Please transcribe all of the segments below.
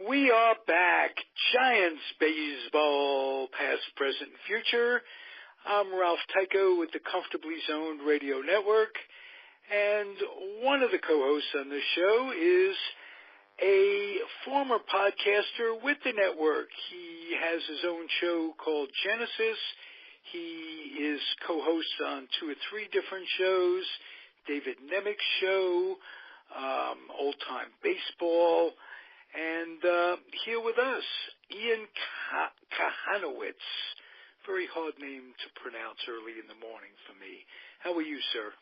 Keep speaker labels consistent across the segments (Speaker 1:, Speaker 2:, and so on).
Speaker 1: We are back. Giants baseball, past, present, and future. I'm Ralph Tyko with the Comfortably Zoned Radio Network, and one of the co-hosts on this show is a former podcaster with the network. He has his own show called Genesis. He is co-host on 2 or 3 different shows. David Nemec's show, Old Time Baseball, and here with us, Ian Kahanowitz. Very hard name to pronounce early in the morning for me. How are you, sir?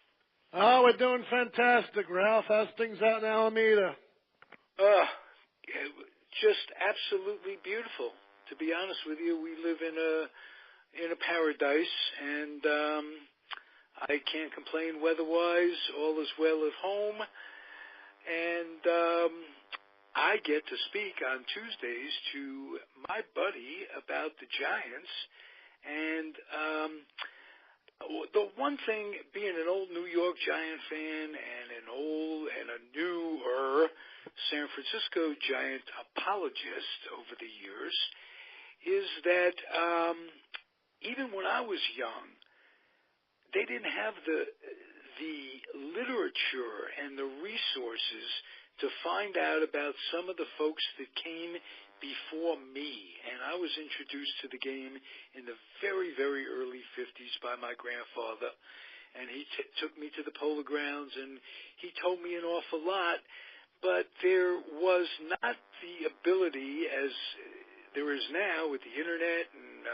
Speaker 2: Oh, we're doing fantastic, Ralph. How's things out in Alameda?
Speaker 1: Just absolutely beautiful. To be honest with you, we live in a paradise, and I can't complain weather-wise. All is well at home, and I get to speak on Tuesdays to my buddy about the Giants, and the one thing, being an old New York Giant fan and a newer San Francisco Giant apologist over the years, is that even when I was young, they didn't have the literature and the resources to find out about some of the folks that came before me. And I was introduced to the game in the very, very early 50s by my grandfather. And he took me to the Polo Grounds, and he told me an awful lot. But there was not the ability, as there is now with the Internet and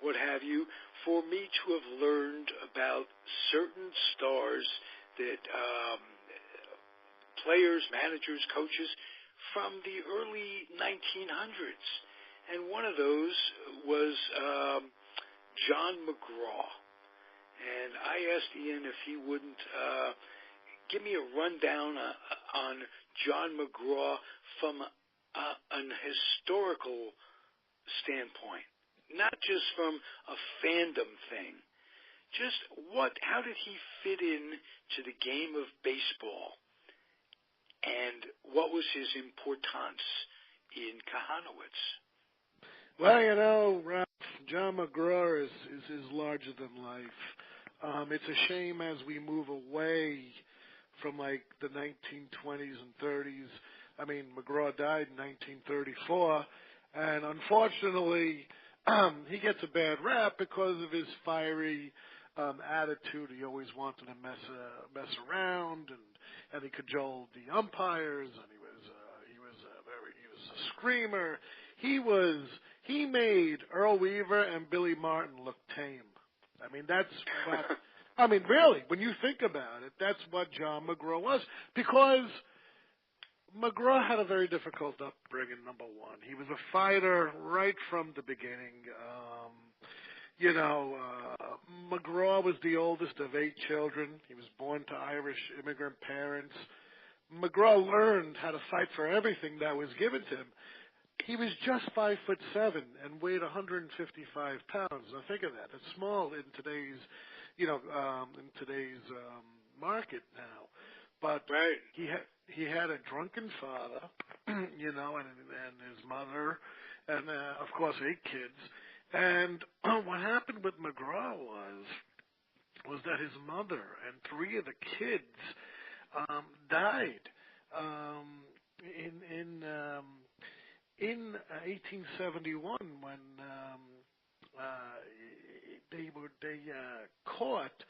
Speaker 1: what have you, for me to have learned about certain stars that players, managers, coaches from the early 1900s. And one of those was John McGraw. And I asked Ian if he wouldn't give me a rundown on John McGraw from an historical standpoint, not just from a fandom thing. Just how did he fit in to the game of baseball? And what was his importance in Kahanowitz?
Speaker 2: Well, Ralph, John McGraw is larger than life. It's a shame as we move away from like the 1920s and 30s. I mean, McGraw died in 1934, and unfortunately, he gets a bad rap because of his fiery attitude. He always wanted to mess around, and he cajoled the umpires, and he was a screamer. He made Earl Weaver and Billy Martin look tame. I mean, that's what, I mean, really, when you think about it, that's what John McGraw was, because McGraw had a very difficult upbringing, number one. He was a fighter right from the beginning. McGraw was the oldest of 8 children. He was born to Irish immigrant parents. McGraw learned how to fight for everything that was given to him. He was just 5'7" and weighed 155 pounds. Now think of that. It's small in today's, market now. But
Speaker 1: right.
Speaker 2: he had a drunken father, and his mother, and of course 8 kids. And what happened with McGraw was that his mother and 3 of the kids died in 1871 when they caught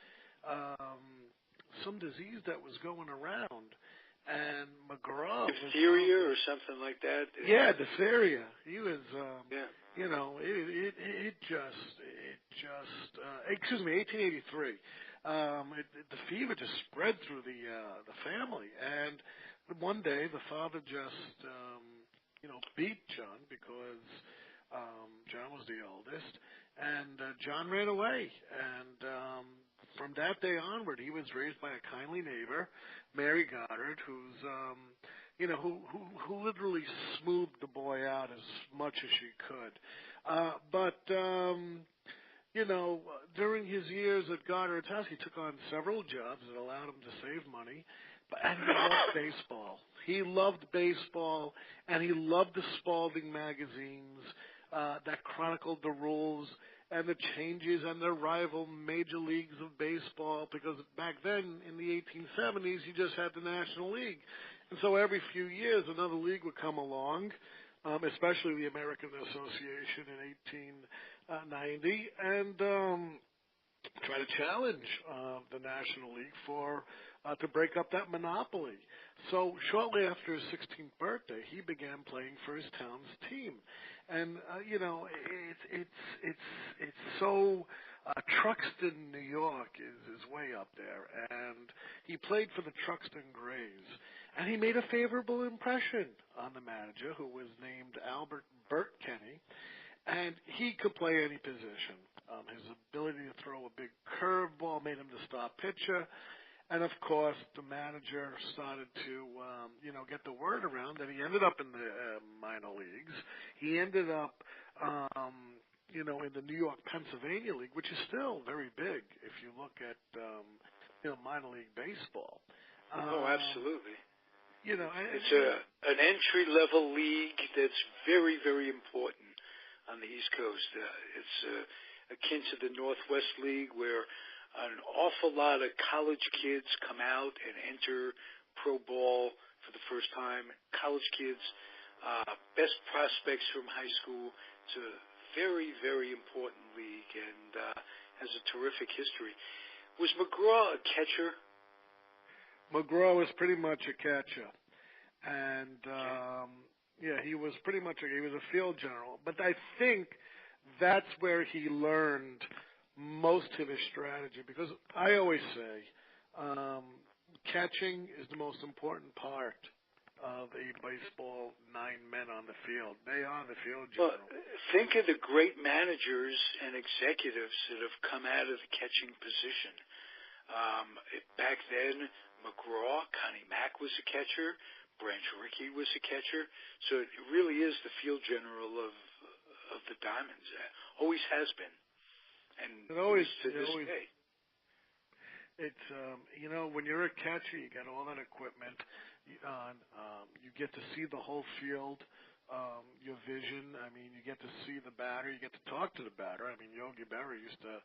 Speaker 2: some disease that was going around, and McGraw
Speaker 1: diphtheria or something like that.
Speaker 2: Yeah, diphtheria. He was,
Speaker 1: yeah.
Speaker 2: It just, 1883. The fever just spread through the family, and one day the father just, beat John because John was the oldest, and John ran away. And from that day onward, he was raised by a kindly neighbor, Mary Goddard, who's who literally smoothed the boy out as much as she could. But during his years at Goddard's house, he took on several jobs that allowed him to save money. And he loved baseball. He loved baseball, and he loved the Spalding magazines that chronicled the rules and the changes and the rival major leagues of baseball, because back then in the 1870s you just had the National League. And so every few years another league would come along, especially the American Association in 1890, and try to challenge the National League to break up that monopoly. So shortly after his 16th birthday, he began playing for his town's team. And it's so Truxton, New York is way up there, and he played for the Truxton Grays, and he made a favorable impression on the manager, who was named Bert Kenny, and he could play any position. His ability to throw a big curveball made him the star pitcher. And, of course, the manager started to, get the word around that he ended up in the minor leagues. He ended up, in the New York, Pennsylvania League, which is still very big if you look at, minor league baseball.
Speaker 1: Absolutely.
Speaker 2: It's
Speaker 1: an entry-level league that's very, very important on the East Coast. It's akin to the Northwest League, where an awful lot of college kids come out and enter pro ball for the first time. College kids, best prospects from high school. It's a very, very important league and has a terrific history. Was McGraw a catcher?
Speaker 2: McGraw was pretty much a catcher. And, he was pretty much he was a field general. But I think that's where he learned most of his strategy, because I always say catching is the most important part of a baseball, 9 men on the field. They are the field general.
Speaker 1: Well, think of the great managers and executives that have come out of the catching position. Back then, McGraw, Connie Mack was a catcher, Branch Rickey was a catcher, so it really is the field general of the Diamonds. Always has been. And
Speaker 2: it always
Speaker 1: to this day.
Speaker 2: It's when you're a catcher, you get all that equipment. You get to see the whole field, your vision. I mean, you get to see the batter. You get to talk to the batter. I mean, Yogi Berra used to,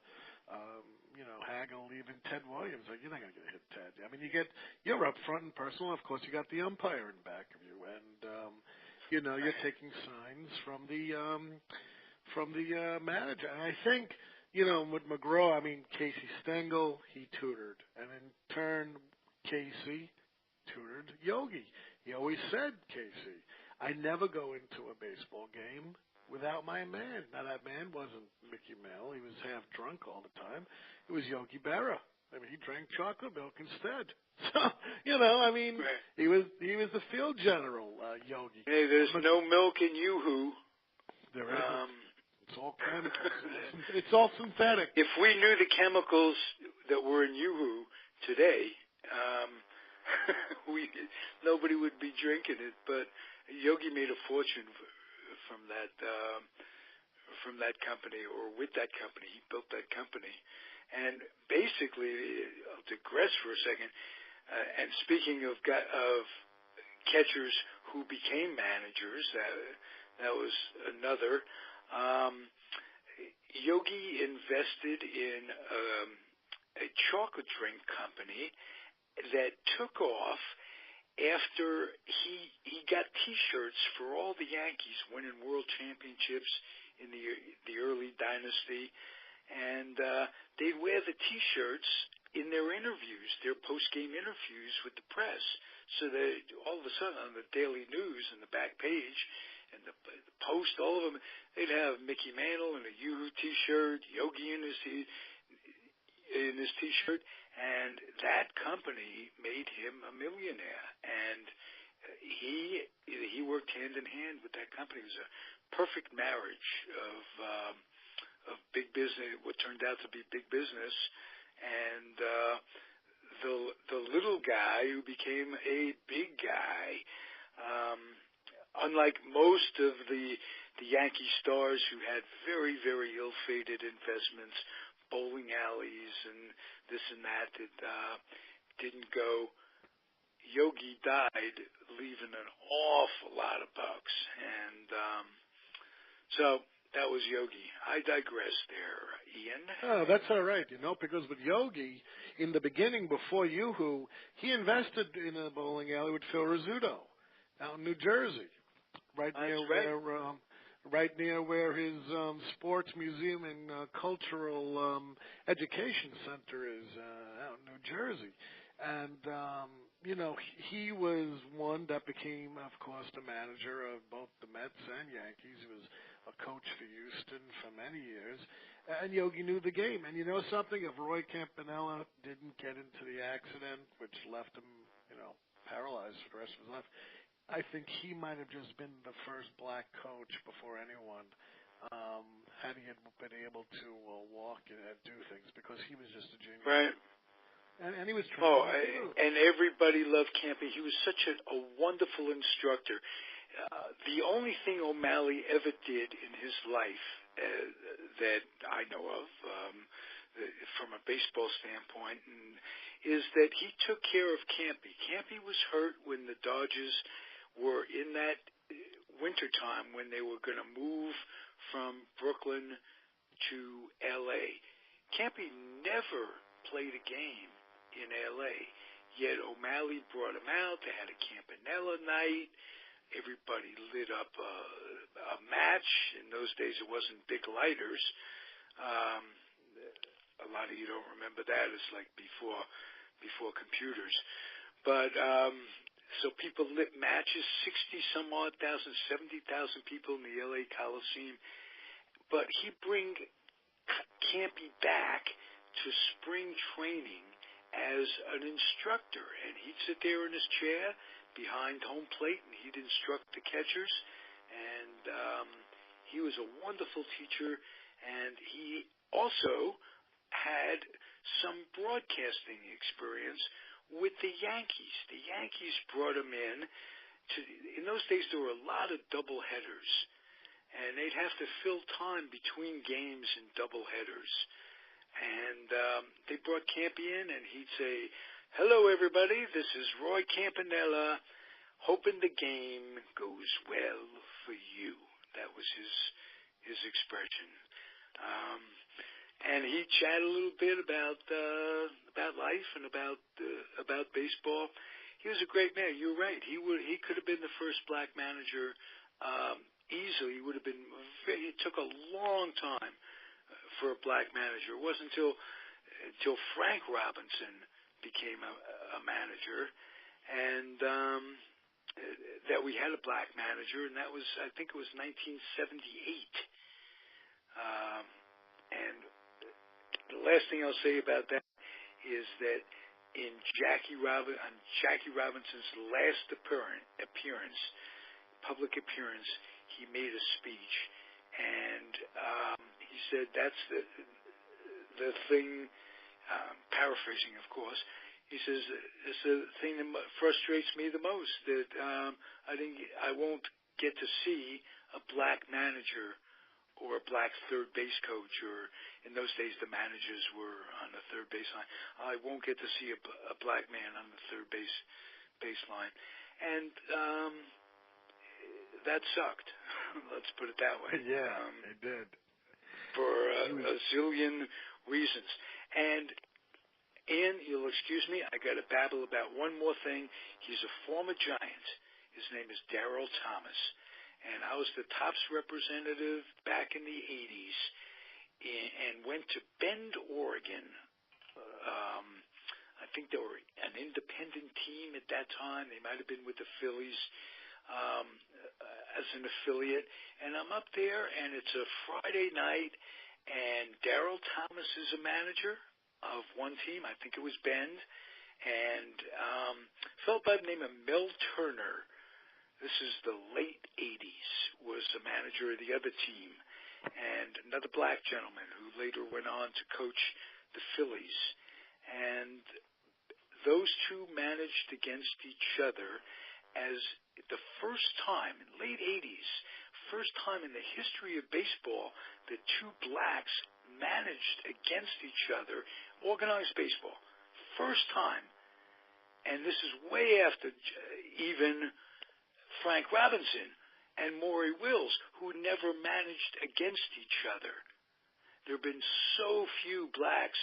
Speaker 2: haggle even Ted Williams. Like, you're not going to get hit, Ted. I mean, you're up front and personal. Of course, you got the umpire in back of you, and you're taking signs from the manager. And I think. With McGraw, I mean, Casey Stengel, he tutored. And in turn, Casey tutored Yogi. He always said, Casey, I never go into a baseball game without my man. Now, that man wasn't Mickey Mantle. He was half drunk all the time. It was Yogi Berra. I mean, he drank chocolate milk instead. So, right. he was the field general, Yogi.
Speaker 1: Hey, there's no milk in Yoo-Hoo.
Speaker 2: There isn't. It's all chemicals. It's all synthetic.
Speaker 1: If we knew the chemicals that were in Yoo-Hoo today, nobody would be drinking it. But Yogi made a fortune from that company, or with that company. He built that company, and basically, I'll digress for a second. And speaking of catchers who became managers, that was another. Yogi invested in a chocolate drink company that took off after he got T-shirts for all the Yankees winning world championships in the early dynasty, and they'd wear the T-shirts in their interviews, their post-game interviews with the press. So that all of a sudden on the Daily News and the back page and the Post, all of them, they'd have Mickey Mantle in a Yoo-Hoo T-shirt, Yogi in his T-shirt, and that company made him a millionaire. And he worked hand in hand with that company. It was a perfect marriage of big business, what turned out to be big business, and the little guy who became a big guy. Unlike most of the Yankee stars who had very, very ill-fated investments, bowling alleys and this and that didn't go Yogi died, leaving an awful lot of bucks. And so that was Yogi. I digress there, Ian.
Speaker 2: Oh, that's all right, because with Yogi, in the beginning, before Yoo-Hoo, he invested in a bowling alley with Phil Rizzuto out in New Jersey, right near where his sports museum and cultural education center is out in New Jersey. And, he was one that became, of course, the manager of both the Mets and Yankees. He was a coach for Houston for many years. And Yogi knew the game. And you know something? If Roy Campanella didn't get into the accident, which left him, paralyzed for the rest of his life, I think he might have just been the first black coach before anyone, had he been able to walk and do things, because he was just a genius.
Speaker 1: Right.
Speaker 2: And he was trying
Speaker 1: and everybody loved Campy. He was such a wonderful instructor. The only thing O'Malley ever did in his life that I know of, from a baseball standpoint, is that he took care of Campy. Campy was hurt when the Dodgers were in that wintertime when they were going to move from Brooklyn to L.A. Campy never played a game in L.A., yet O'Malley brought him out. They had a Campanella night. Everybody lit up a match. In those days, it wasn't big lighters. A lot of you don't remember that. It's like before computers. But so people lit matches, 60-some-odd thousand, 70,000 people in the L.A. Coliseum. But he'd bring Campy back to spring training as an instructor, and he'd sit there in his chair behind home plate, and he'd instruct the catchers. And he was a wonderful teacher, and he also had some broadcasting experience with the Yankees. The Yankees brought him in. In those days, there were a lot of double headers, and they'd have to fill time between games and double headers. And they brought Campy in, and he'd say, "Hello, everybody. This is Roy Campanella. Hoping the game goes well for you." That was his expression. And he chatted a little bit about life and about baseball. He was a great man. You're right. He could have been the first black manager easily. He would have been. It took a long time for a black manager. It wasn't until Frank Robinson became a manager, and that we had a black manager, and that was, I think it was 1978. And the last thing I'll say about that is that on Jackie Robinson's last public appearance, he made a speech, and he said that's the thing, paraphrasing of course, he says, it's the thing that frustrates me the most, that I won't get to see a black manager or a black third base coach, or in those days the managers were on the third baseline. I won't get to see a black man on the third baseline. And that sucked. Let's put it that way.
Speaker 2: Yeah, it did.
Speaker 1: For a zillion reasons. And Ian, you'll excuse me, I got to babble about one more thing. He's a former Giant. His name is Darryl Thomas. And I was the Topps representative back in the 80s and went to Bend, Oregon. I think they were an independent team at that time. They might have been with the Phillies as an affiliate. And I'm up there, and it's a Friday night, and Darryl Thomas is a manager of one team. I think it was Bend. And a fellow by the name of Mel Turner, this is the late 80s, was the manager of the other team, and another black gentleman who later went on to coach the Phillies. And those two managed against each other as the first time, in the late 80s, first time in the history of baseball that two blacks managed against each other, organized baseball. First time. and this is way after even Frank Robinson and Maury Wills, who never managed against each other. There have been so few blacks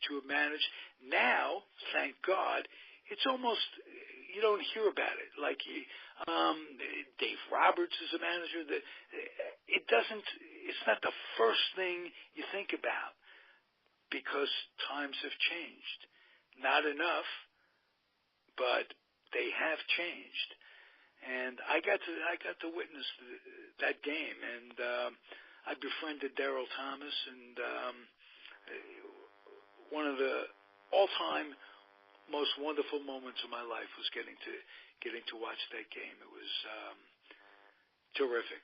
Speaker 1: to have managed. Now, thank God, it's almost, you don't hear about it. Like Dave Roberts is a manager. It's not the first thing you think about because times have changed. Not enough, but they have changed. And I got to witness that game, and I befriended Darryl Thomas, and one of the all-time most wonderful moments of my life was getting to watch that game. It was terrific.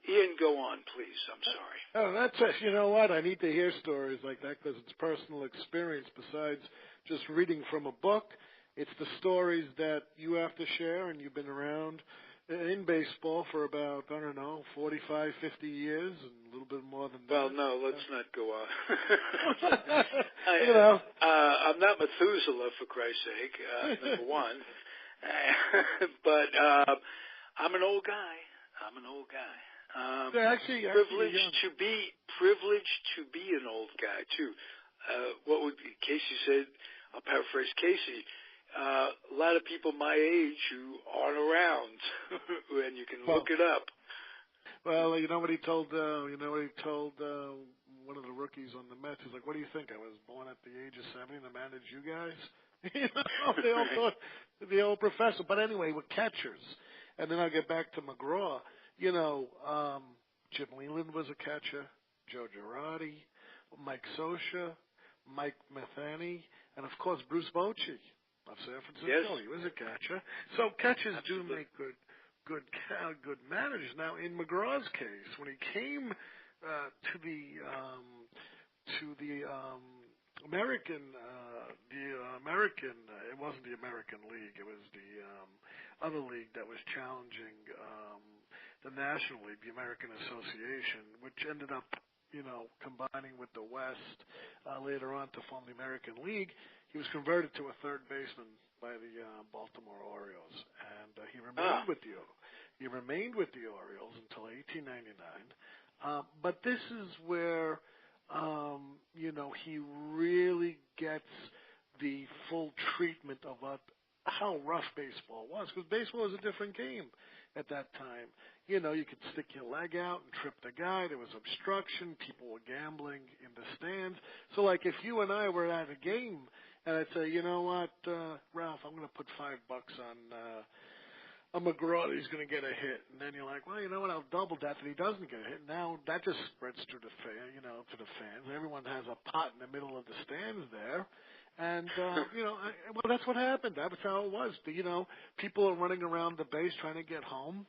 Speaker 1: Ian, go on, please. I'm sorry.
Speaker 2: Oh, that's it. You know what? I need to hear stories like that because it's personal experience. Besides just reading from a book, it's the stories that you have to share, and you've been around in baseball for about, 45, 50 years, and a little bit more than that.
Speaker 1: Well, no, let's not go on.
Speaker 2: You know.
Speaker 1: I'm not Methuselah, for Christ's sake, number one. But I'm an old guy.
Speaker 2: Actually,
Speaker 1: privileged to be an old guy, too. What would Casey said, I'll paraphrase Casey, a lot of people my age who aren't around, and you can look it up.
Speaker 2: Well, you know what he told one of the rookies on the Mets? He's like, "What do you think? I was born at the age of 70 to manage you guys?" They all thought the old professor. But anyway, with catchers, and then I'll get back to McGraw. Jim Leland was a catcher, Joe Girardi, Mike Scioscia, Mike Matheny, and of course Bruce Bochy of San Francisco.
Speaker 1: Yes.
Speaker 2: He was a catcher. So catchers do make good managers. Now, in McGraw's case, when he came to the American, it wasn't the American League. It was the other league that was challenging the National League, the American Association, which ended up, combining with the West later on to form the American League. He was converted to a third baseman by the Baltimore Orioles, and he remained with the Orioles until 1899. But this is where he really gets the full treatment of how rough baseball was, because baseball was a different game at that time. You could stick your leg out and trip the guy. There was obstruction. People were gambling in the stands. So, like, if you and I were at a game, and I'd say, you know what, Ralph, I'm going to put $5 on McGraw that he's going to get a hit. And then you're like, well, you know what, I'll double that he doesn't get a hit. Now that just spreads to the fans. Everyone has a pot in the middle of the stands there. And, well, that's what happened. That was how it was. People are running around the base trying to get home.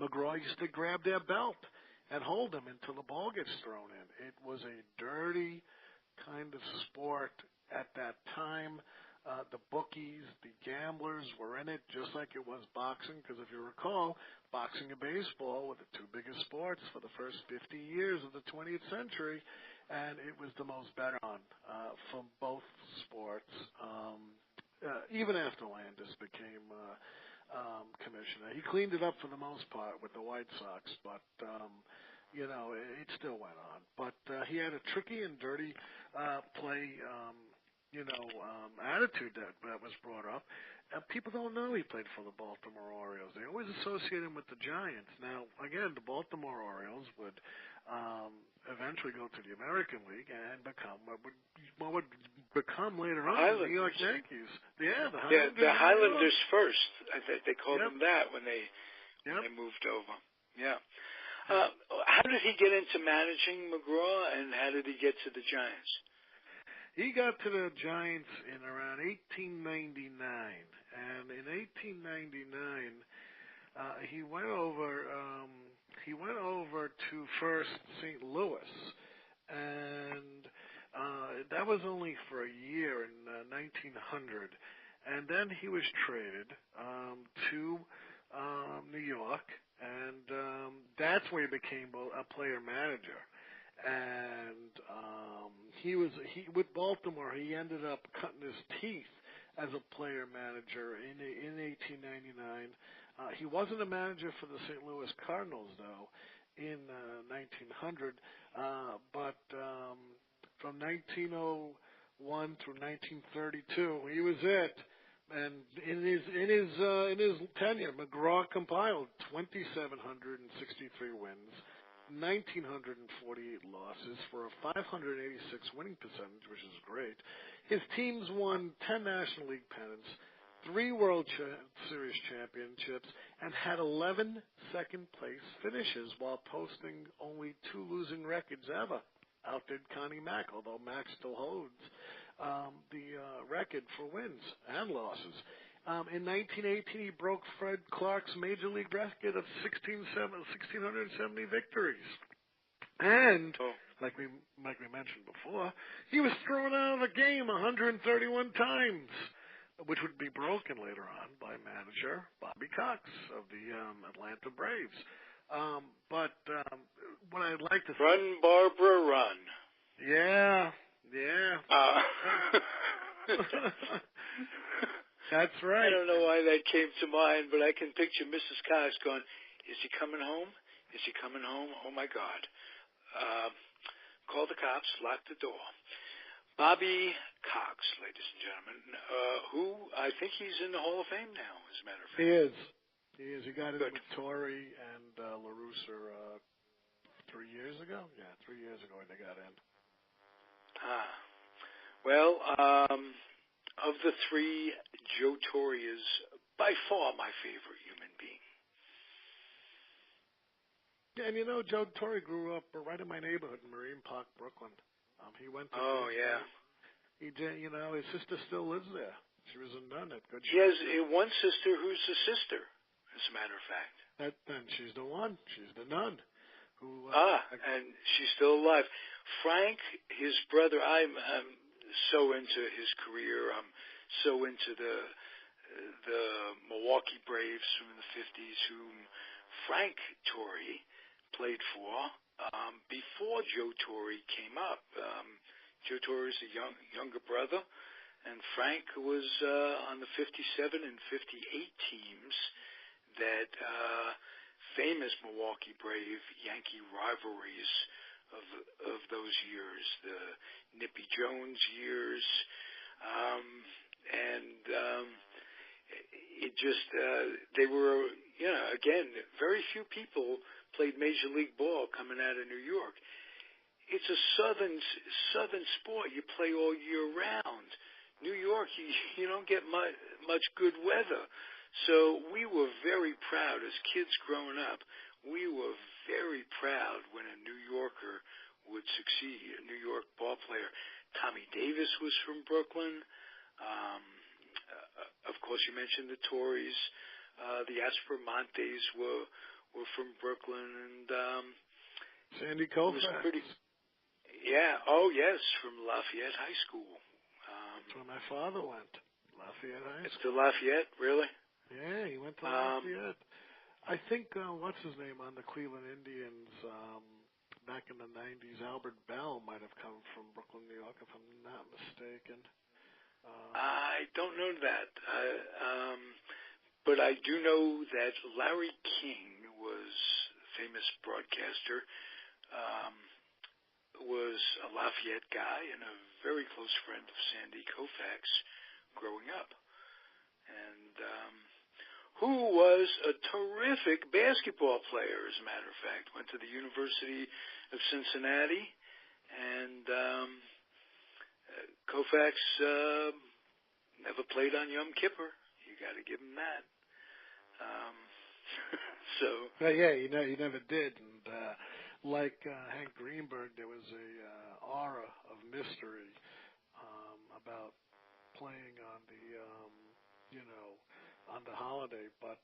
Speaker 2: McGraw used to grab their belt and hold them until the ball gets thrown in. It was a dirty kind of sport at that time. The bookies, the gamblers were in it just like it was boxing, because if you recall, boxing and baseball were the two biggest sports for the first 50 years of the 20th century, and it was the most bet on for both sports, even after Landis became commissioner. He cleaned it up for the most part with the White Sox, but it still went on. But he had a tricky and dirty play attitude that was brought up. People don't know he played for the Baltimore Orioles. They always associate him with the Giants. Now, again, the Baltimore Orioles would eventually go to the American League and become what would become later on the New York Yankees. Yeah,
Speaker 1: the Highlanders first. I think they called them that when they moved over. Yeah. How did he get into managing McGraw, and how did he get to the Giants?
Speaker 2: He got to the Giants in around 1899, and in 1899, he went over to first St. Louis, and that was only for a year in 1900, and then he was traded to New York, and that's where he became a player manager. And with Baltimore, he ended up cutting his teeth as a player manager in 1899. He wasn't a manager for the St. Louis Cardinals, though, in 1900. But from 1901 through 1932, he was it. And in his tenure, McGraw compiled 2,763 wins, 1,948 losses for a 586 winning percentage, which is great. His teams won 10 National League pennants, 3 World Series championships, and had 11 second-place finishes while posting only 2 losing records ever. Outdid Connie Mack, although Mack still holds the record for wins and losses. In 1918, he broke Fred Clark's major league record of 1,670 victories. And, like we mentioned before, he was thrown out of the game 131 times, which would be broken later on by manager Bobby Cox of the Atlanta Braves. But what I'd like to
Speaker 1: run, Barbara, run.
Speaker 2: Yeah. That's right.
Speaker 1: I don't know why that came to mind, but I can picture Mrs. Cox going, "Is he coming home? Is he coming home? Oh my God!" Call the cops, lock the door. Bobby Cox, ladies and gentlemen, who I think he's in the Hall of Fame now, as a matter of fact.
Speaker 2: He is. He got in with Torrey and LaRussa 3 years ago. Yeah, 3 years ago they got in.
Speaker 1: Well, of the 3, Joe Torre is by far my favorite human being.
Speaker 2: Yeah, and Joe Torre grew up right in my neighborhood in Marine Park, Brooklyn. He went to.
Speaker 1: Oh, yeah.
Speaker 2: He did. His sister still lives there. She was a nun at Good.
Speaker 1: He has one sister who's a sister, as a matter of fact.
Speaker 2: Then she's the one. She's the nun. Who?
Speaker 1: And she's still alive. Frank, his brother. I'm so into his career. I'm so into the Milwaukee Braves from the 50s, whom Frank Torre played for before Joe Torre came up. Joe Torre is the younger brother, and Frank was on the 57 and 58 teams that famous Milwaukee Brave Yankee rivalries of those years, the Nippy Jones years, and it just they were, again, very few people played Major League ball coming out of New York. It's a southern sport. You play all year round. New York, you don't get much good weather. So we were very proud as kids growing up. We were very proud when a New Yorker would succeed, a New York ball player. Tommy Davis was from Brooklyn. Of course, you mentioned the Torreys. The Aspermontes were from Brooklyn, and
Speaker 2: Sandy Koufax.
Speaker 1: Yeah. Oh, yes, from Lafayette High School.
Speaker 2: That's where my father went. Lafayette High School.
Speaker 1: It's to Lafayette, really?
Speaker 2: Yeah, he went to Lafayette. I think what's his name on the Cleveland Indians back in the 90s, Albert Bell might have come from Brooklyn, New York, if I'm not mistaken.
Speaker 1: I don't know that. But I do know that Larry King was a famous broadcaster, was a Lafayette guy and a very close friend of Sandy Koufax growing up. And who was a terrific basketball player, as a matter of fact. Went to the University of Cincinnati, and Koufax never played on Yom Kippur. You got to give him that.
Speaker 2: He never did. And like Hank Greenberg, there was a aura of mystery about playing on the on the holiday. But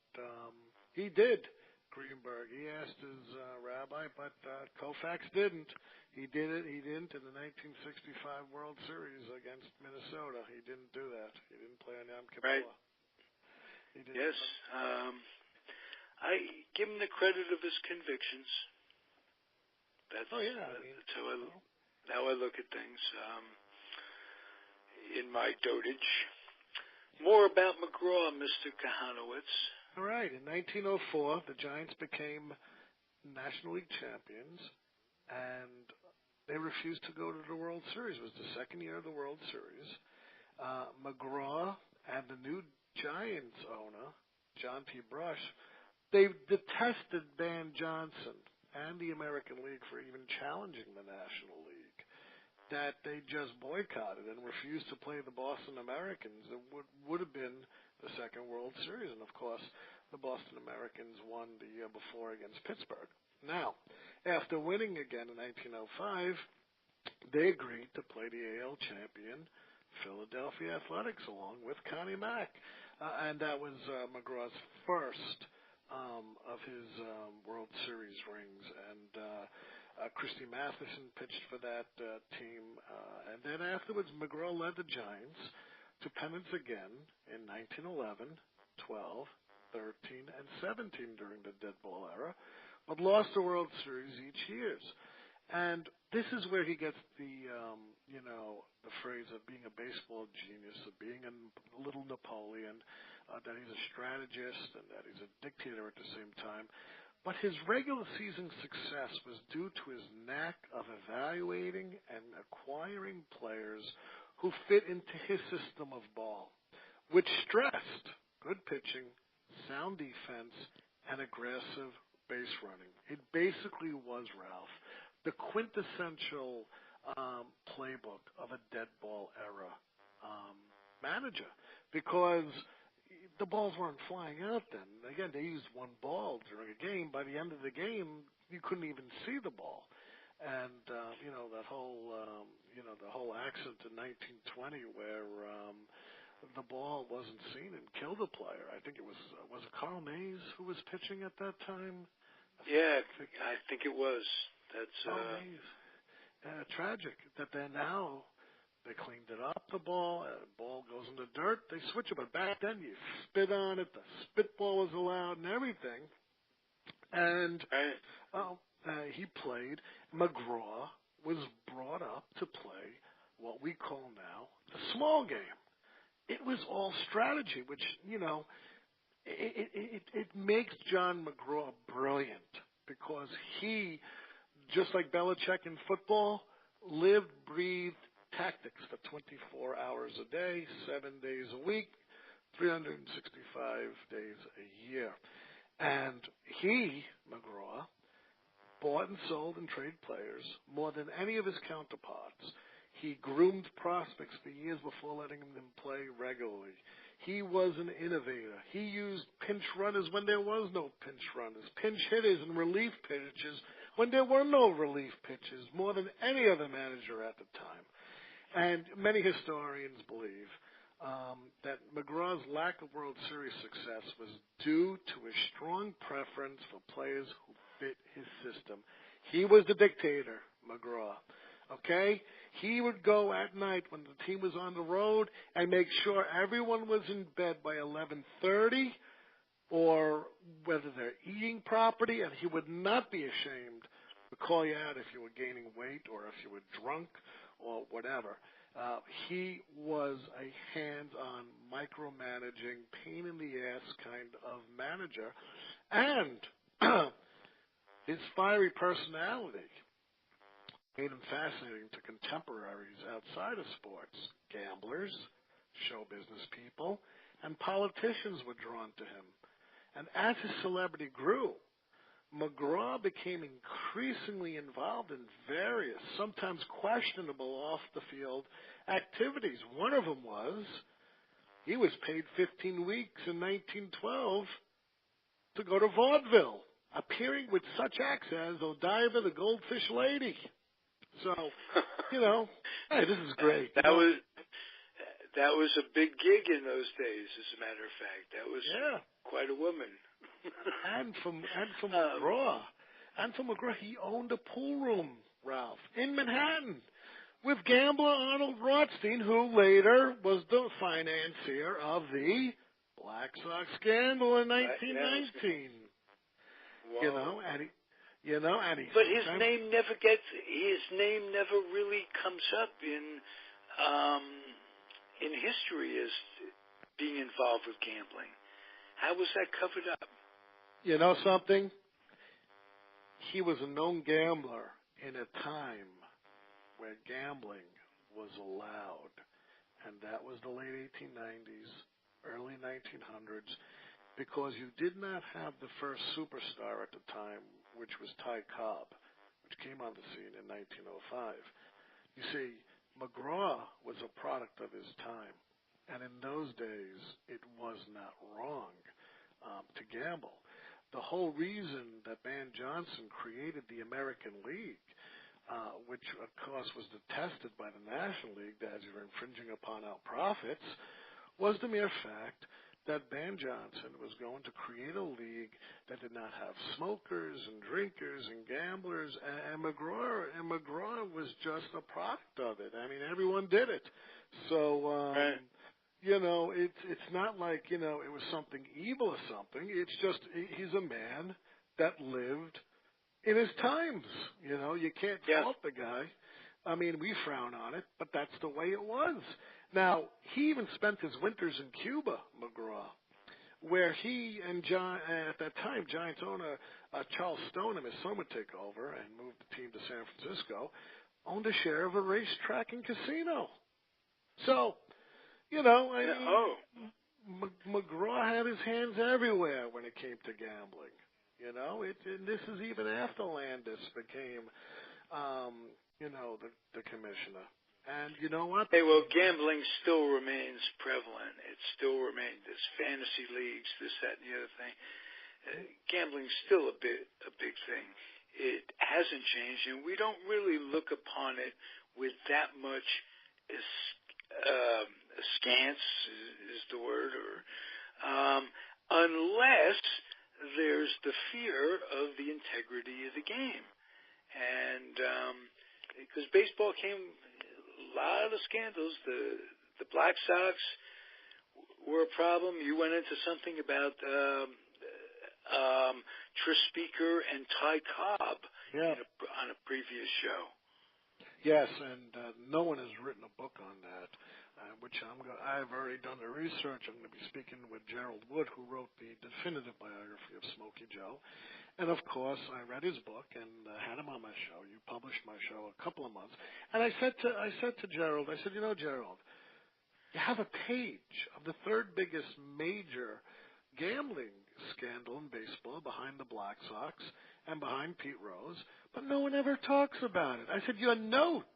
Speaker 2: he did. Greenberg. He asked his rabbi, but Koufax didn't. He didn't in the 1965 World Series against Minnesota. He didn't do that. He didn't play on Yom Kippur.
Speaker 1: Right. Yes. I give him the credit of his convictions. That's how I look at things in my dotage. More about McGraw, Mr. Kahanowitz.
Speaker 2: All right. In 1904, the Giants became National League champions, and they refused to go to the World Series. It was the second year of the World Series. McGraw and the new Giants owner, John P. Brush, they detested Ban Johnson and the American League for even challenging the National League, that they just boycotted and refused to play the Boston Americans. It would have been the second World Series, and of course, the Boston Americans won the year before against Pittsburgh. Now, after winning again in 1905, they agreed to play the AL champion Philadelphia Athletics along with Connie Mack, and that was McGraw's first of his World Series rings, and Christy Matheson pitched for that team, and then afterwards McGraw led the Giants to pennants again in 1911, 12, 13, and 17 during the dead ball era, but lost the World Series each year. And this is where he gets the, the phrase of being a baseball genius, of being a little Napoleon, that he's a strategist and that he's a dictator at the same time. But his regular season success was due to his knack of evaluating and acquiring players who fit into his system of ball, which stressed good pitching, sound defense, and aggressive base running. It basically was, Ralph, the quintessential playbook of a dead ball era manager, because the balls weren't flying out then. Again, they used one ball during a game. By the end of the game, you couldn't even see the ball. And that whole the whole accent in 1920 where the ball wasn't seen and killed a player. I think it was it Carl Mays who was pitching at that time?
Speaker 1: Yeah, I think it was. That's
Speaker 2: tragic that now they cleaned it up, the ball goes in the dirt, they switch it, but back then you spit on it, the spitball was allowed and everything. And he played. McGraw was brought up to play what we call now the small game. It was all strategy, which, it makes John McGraw brilliant, because he, just like Belichick in football, lived, breathed tactics for 24 hours a day, 7 days a week, 365 days a year. And he, McGraw, bought and sold and traded players more than any of his counterparts. He groomed prospects for years before letting them play regularly. He was an innovator. He used pinch runners when there was no pinch runners, pinch hitters and relief pitchers when there were no relief pitchers, more than any other manager at the time. And many historians believe that McGraw's lack of World Series success was due to his strong preference for players who fit his system. He was the dictator, McGraw. Okay? He would go at night when the team was on the road and make sure everyone was in bed by 11:30, or whether they're eating properly, and he would not be ashamed to call you out if you were gaining weight or if you were drunk or whatever. He was a hands-on, micromanaging, pain-in-the-ass kind of manager. And his fiery personality made him fascinating to contemporaries outside of sports. Gamblers, show business people, and politicians were drawn to him. And as his celebrity grew, McGraw became increasingly involved in various, sometimes questionable off-the-field activities. One of them was he was paid 15 weeks in 1912 to go to vaudeville, appearing with such acts as Godiva, the Goldfish Lady. So, hey, this is great.
Speaker 1: That was a big gig in those days, as a matter of fact. That was quite a woman.
Speaker 2: And from McGraw, he owned a pool room, Ralph, in Manhattan, with gambler Arnold Rothstein, who later was the financier of the Black Sox scandal in 1919.
Speaker 1: Wow.
Speaker 2: And he.
Speaker 1: But his name never really comes up in history as being involved with gambling. How was that covered up?
Speaker 2: You know something? He was a known gambler in a time where gambling was allowed, and that was the late 1890s, early 1900s, because you did not have the first superstar at the time, which was Ty Cobb, which came on the scene in 1905. You see, McGraw was a product of his time, and in those days, it was not wrong to gamble. The whole reason that Van Johnson created the American League, which of course was detested by the National League as you're infringing upon our profits, was the mere fact that Van Johnson was going to create a league that did not have smokers and drinkers and gamblers, and McGraw was just a product of it. I mean, everyone did it. So,
Speaker 1: Right.
Speaker 2: you know, it's not like, you know, it was something evil or something. It's just he's a man that lived in his times. You know, you can't fault the guy. I mean, we frown on it, but that's the way it was. Now, he even spent his winters in Cuba, McGraw, where he and at that time, Giants owner Charles Stoneham, his son would take over and move the team to San Francisco, owned a share of a racetrack and casino. So, you know, McGraw had his hands everywhere when it came to gambling. You know, and this is even after Landis became, you know, the commissioner. And you know what?
Speaker 1: Hey, well, gambling still remains prevalent. It still remains. There's fantasy leagues, this, that, and the other thing. Gambling's still a big thing. It hasn't changed, and we don't really look upon it with that much askance is the word, or unless there's the fear of the integrity of the game. And because baseball came, a lot of scandals. The Black Sox were a problem. You went into something about Tris Speaker and Ty Cobb on a previous show.
Speaker 2: Yes, and no one has written a book on that, which I've already done the research. I'm going to be speaking with Gerald Wood, who wrote the definitive biography of Smokey Joe. And, of course, I read his book and had him on my show. You published my show a couple of months. And I said to Gerald, I said, you know, Gerald, you have a page of the third biggest major gambling scandal in baseball behind the Black Sox and behind Pete Rose, but no one ever talks about it. I said, your notes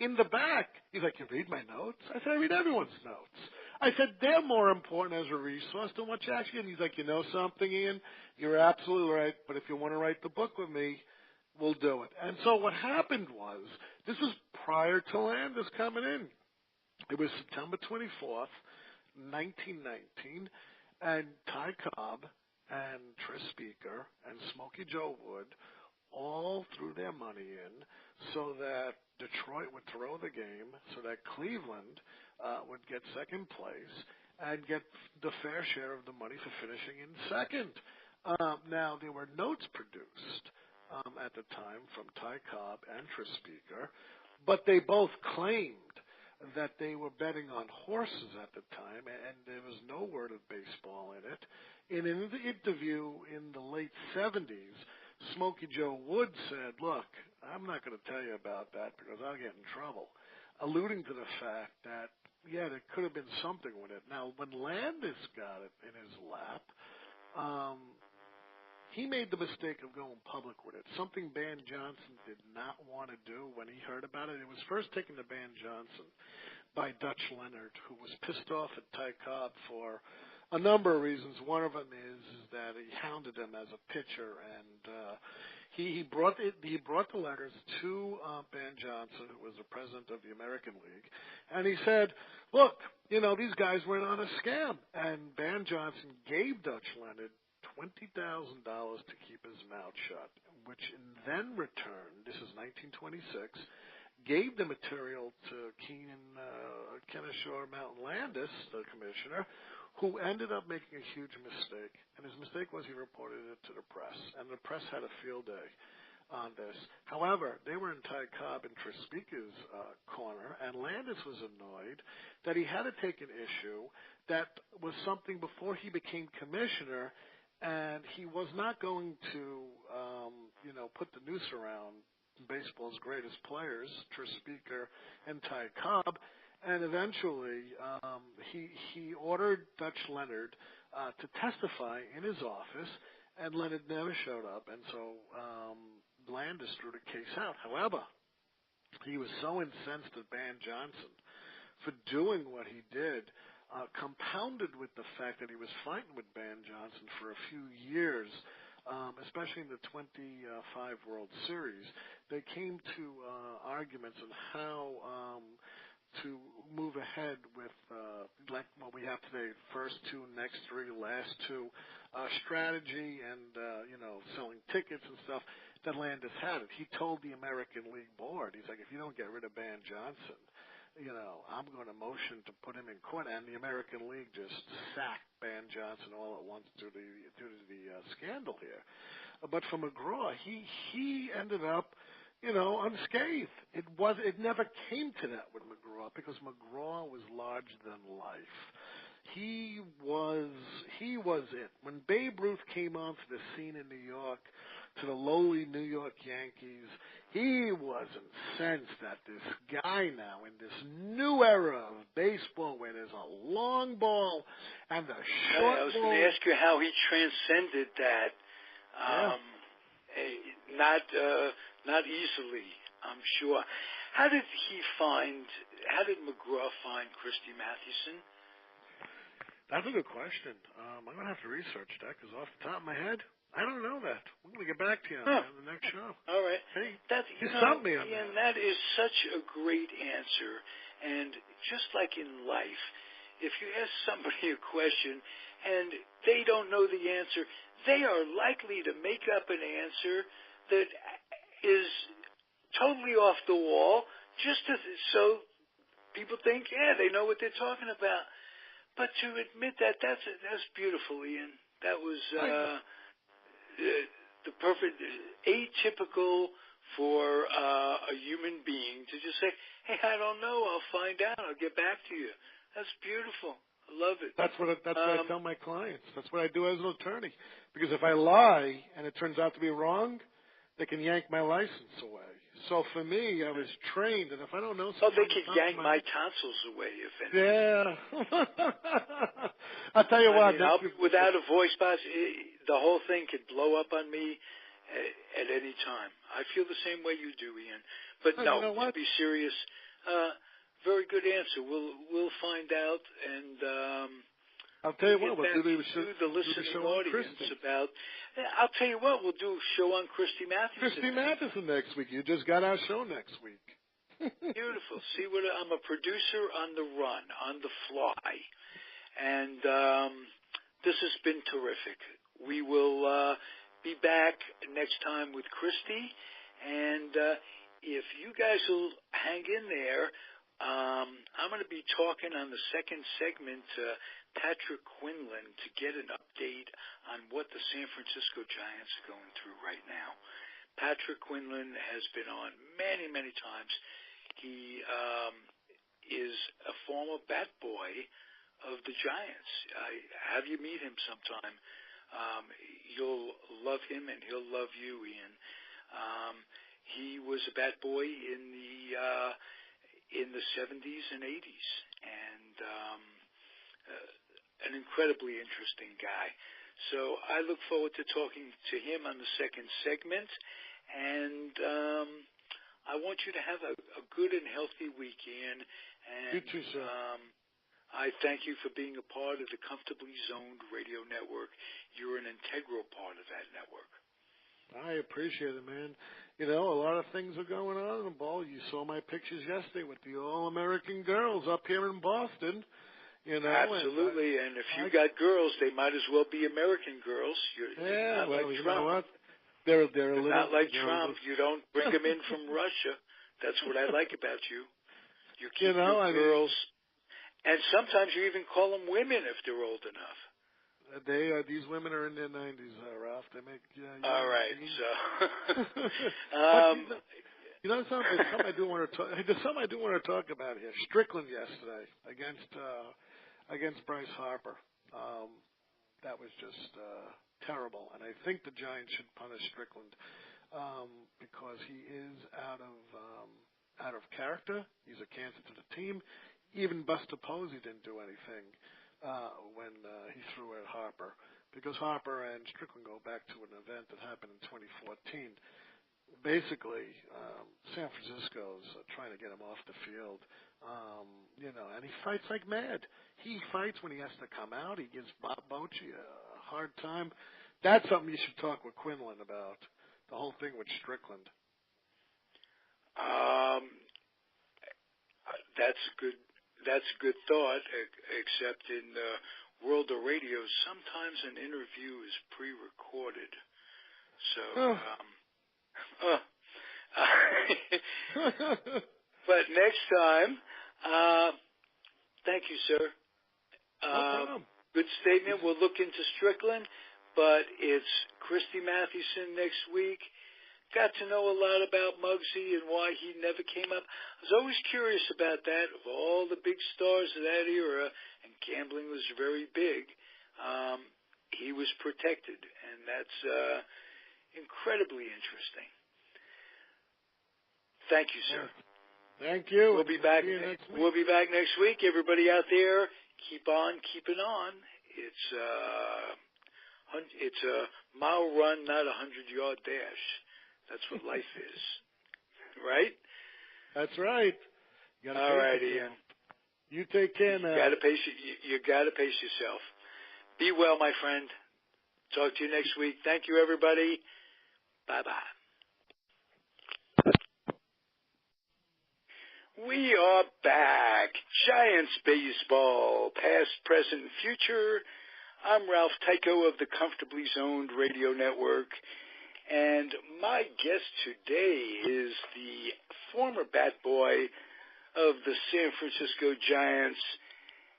Speaker 2: in the back. He's like, you read my notes? I said, I read everyone's notes. I said, they're more important as a resource than what you actually. And he's like, you know something, Ian? You're absolutely right, but if you want to write the book with me, we'll do it. And so what happened was, this was prior to Landis coming in. It was September 24th, 1919, and Ty Cobb and Tris Speaker and Smokey Joe Wood all threw their money in so that Detroit would throw the game, so that Cleveland would get second place and get the fair share of the money for finishing in second. Now, there were notes produced at the time from Ty Cobb and Tris Speaker, but they both claimed that they were betting on horses at the time, and there was no word of baseball in it. In an interview in the late 70s, Smokey Joe Wood said, look, I'm not going to tell you about that because I'll get in trouble, alluding to the fact that, yeah, there could have been something with it. Now, when Landis got it in his lap, he made the mistake of going public with it, something Van Johnson did not want to do when he heard about it. It was first taken to Van Johnson by Dutch Leonard, who was pissed off at Ty Cobb for a number of reasons. One of them is that he hounded him as a pitcher, and he brought the letters to Van Johnson, who was the president of the American League, and he said, look, you know, these guys went on a scam. And Van Johnson gave Dutch Leonard $20,000 to keep his mouth shut, which in then return, this is 1926, gave the material to Kennesaw Mountain Landis, the commissioner, who ended up making a huge mistake. And his mistake was he reported it to the press, and the press had a field day. on this. However, they were in Ty Cobb and Trispeaker's corner, and Landis was annoyed that he had to take an issue that was something before he became commissioner, and he was not going to, put the noose around baseball's greatest players, Trispeaker and Ty Cobb, and eventually he ordered Dutch Leonard to testify in his office, and Leonard never showed up, and so Landis threw the case out. However, he was so incensed at Ban Johnson for doing what he did, compounded with the fact that he was fighting with Ban Johnson for a few years, especially in the 25 World Series. They came to arguments on how to move ahead with like what we have today, first two, next three, last two, strategy and, selling tickets and stuff that Landis had it. He told the American League Board, he's like, if you don't get rid of Ban Johnson, I'm going to motion to put him in court. And the American League just sacked Ban Johnson all at once due to the scandal here. But for McGraw, he ended up, unscathed. It never came to that with McGraw because McGraw was larger than life. He was it. When Babe Ruth came onto the scene in New York, to the lowly New York Yankees, he was incensed that this guy now in this new era of baseball where there's a long ball and a short ball.
Speaker 1: I was going to ask you how he transcended that. Not easily, I'm sure. How did McGraw find Christy Mathewson?
Speaker 2: That's a good question. I'm going to have to research that because off the top of my head, I don't know that. We're going to get back to you on that in the next show.
Speaker 1: All right.
Speaker 2: Hey,
Speaker 1: you
Speaker 2: stumped me on that.
Speaker 1: And that is such a great answer. And just like in life, if you ask somebody a question and they don't know the answer, they are likely to make up an answer that is totally off the wall so people think, they know what they're talking about. But to admit that's beautiful, Ian. That was the perfect, atypical for a human being to just say, hey, I don't know, I'll find out, I'll get back to you. That's beautiful. I love it.
Speaker 2: That's what I tell my clients. That's what I do as an attorney. Because if I lie and it turns out to be wrong, they can yank my license away. So for me, I was trained, and if I don't know something...
Speaker 1: they could yank my tonsils away, if anything.
Speaker 2: Yeah. I'll tell you what.
Speaker 1: I'll be without a voice box. The whole thing could blow up on me at any time. I feel the same way you do, Ian. But no, to be serious, very good answer. We'll find out, and
Speaker 2: I'll tell you what. We'll do
Speaker 1: the listening audience about. I'll tell you what. We'll do a show on Christy Mathewson.
Speaker 2: Christy Mathewson next week. You just got our show next week.
Speaker 1: Beautiful. See what I'm a producer on the run, on the fly, and this has been terrific. We will be back next time with Christy, and if you guys will hang in there, I'm going to be talking on the second segment to Patrick Quinlan to get an update on what the San Francisco Giants are going through right now. Patrick Quinlan has been on many, many times. He is a former bat boy of the Giants. Have you meet him sometime. You'll love him and he'll love you, Ian. He was a bat boy in the 70s and 80s, and an incredibly interesting guy. So I look forward to talking to him on the second segment, and I want you to have a good and healthy weekend. And
Speaker 2: you too, sir.
Speaker 1: I thank you for being a part of the Comfortably Zoned Radio Network. You're an integral part of that network.
Speaker 2: I appreciate it, man. A lot of things are going on in the ball. You saw my pictures yesterday with the All-American girls up here in Boston.
Speaker 1: Absolutely, and if you got girls, they might as well be American girls. You're not like
Speaker 2: you
Speaker 1: Trump.
Speaker 2: know what? They're a little,
Speaker 1: not like Trump. You don't bring them in from Russia. That's what I like about you. You keep your girls, and sometimes you even call them women if they're old enough.
Speaker 2: These women are in their 90s, Ralph. They make
Speaker 1: all right. So,
Speaker 2: something I do want to talk. There's something I do want to talk about here. Strickland yesterday against Bryce Harper. That was just terrible, and I think the Giants should punish Strickland because he is out of character. He's a cancer to the team. Even Buster Posey didn't do anything when he threw at Harper, because Harper and Strickland go back to an event that happened in 2014. Basically, San Francisco's trying to get him off the field, and he fights like mad. He fights when he has to come out. He gives Bob Bochy a hard time. That's something you should talk with Quinlan about, the whole thing with Strickland.
Speaker 1: That's a good thought, except in the world of radio, sometimes an interview is pre-recorded. So, but next time, thank you, sir. Good statement. We'll look into Strickland, but it's Christy Mathewson next week. Got to know a lot about Mugsy and why he never came up. I was always curious about that. Of all the big stars of that era, and gambling was very big, he was protected, and that's incredibly interesting. Thank you, sir.
Speaker 2: Thank you.
Speaker 1: We'll be back next week. Everybody out there, keep on keeping on. It's a mile run, not a 100-yard dash. That's what life is, right?
Speaker 2: That's right.
Speaker 1: All right, Ian.
Speaker 2: You take care now.
Speaker 1: You got to pace yourself. Be well, my friend. Talk to you next week. Thank you, everybody. Bye-bye. We are back. Giants baseball, past, present, future. I'm Ralph Tyko of the Comfortably Zoned Radio Network. And my guest today is the former bat boy of the San Francisco Giants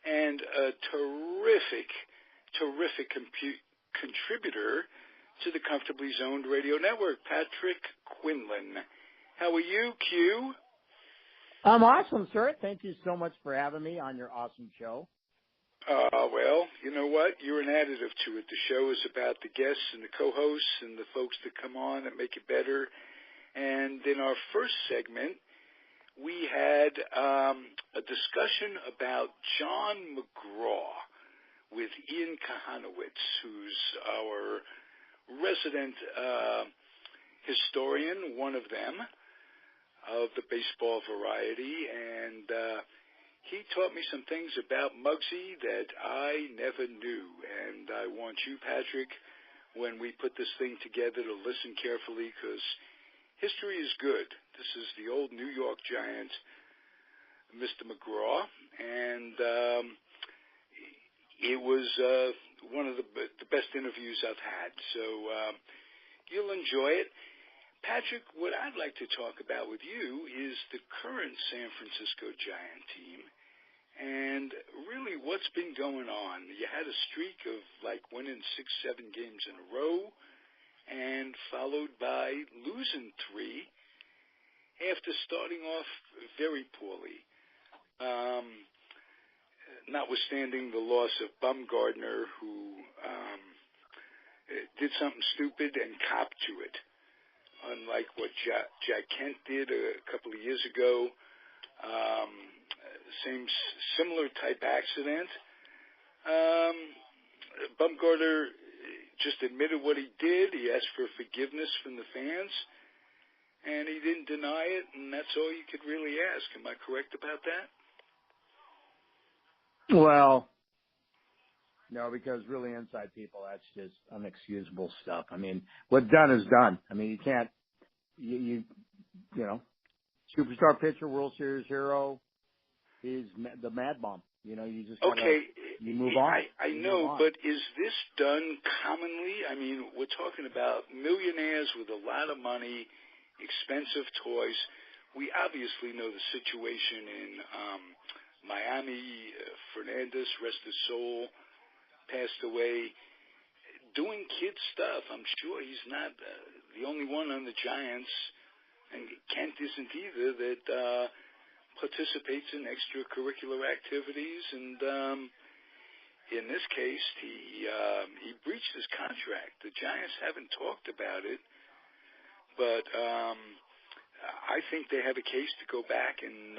Speaker 1: and a terrific contributor to the Comfortably Zoned Radio Network, Patrick Quinlan. How are you, Q?
Speaker 3: I'm awesome, sir. Thank you so much for having me on your awesome show.
Speaker 1: Well, you know what? You're an additive to it. The show is about the guests and the co-hosts and the folks that come on that make it better. And in our first segment, we had a discussion about John McGraw with Ian Kahanowitz, who's our resident historian, one of them, of the baseball variety, and he taught me some things about Mugsy that I never knew, and I want you, Patrick, when we put this thing together, to listen carefully, because history is good. This is the old New York Giant, Mr. McGraw, and it was one of the best interviews I've had, so you'll enjoy it. Patrick, what I'd like to talk about with you is the current San Francisco Giant team and really what's been going on. You had a streak of winning 6-7 games in a row and followed by losing 3 after starting off very poorly. Notwithstanding the loss of Bumgarner, who did something stupid and copped to it. Unlike what Jack Kent did a couple of years ago, similar type accident. Bumgarner just admitted what he did. He asked for forgiveness from the fans, and he didn't deny it, and that's all you could really ask. Am I correct about that?
Speaker 3: Well, no, because really inside people, that's just unexcusable stuff. I mean, what's done is done. I mean, you can't, you know, superstar pitcher, World Series hero, is the mad bomb. You know, you just gotta, you move on.
Speaker 1: I know, but is this done commonly? I mean, we're talking about millionaires with a lot of money, expensive toys. We obviously know the situation in Miami. Fernandez, rest his soul, passed away doing kid stuff. I'm sure he's not the only one on the Giants, and Kent isn't either, that participates in extracurricular activities. And in this case, he breached his contract. The Giants haven't talked about it, but I think they have a case to go back and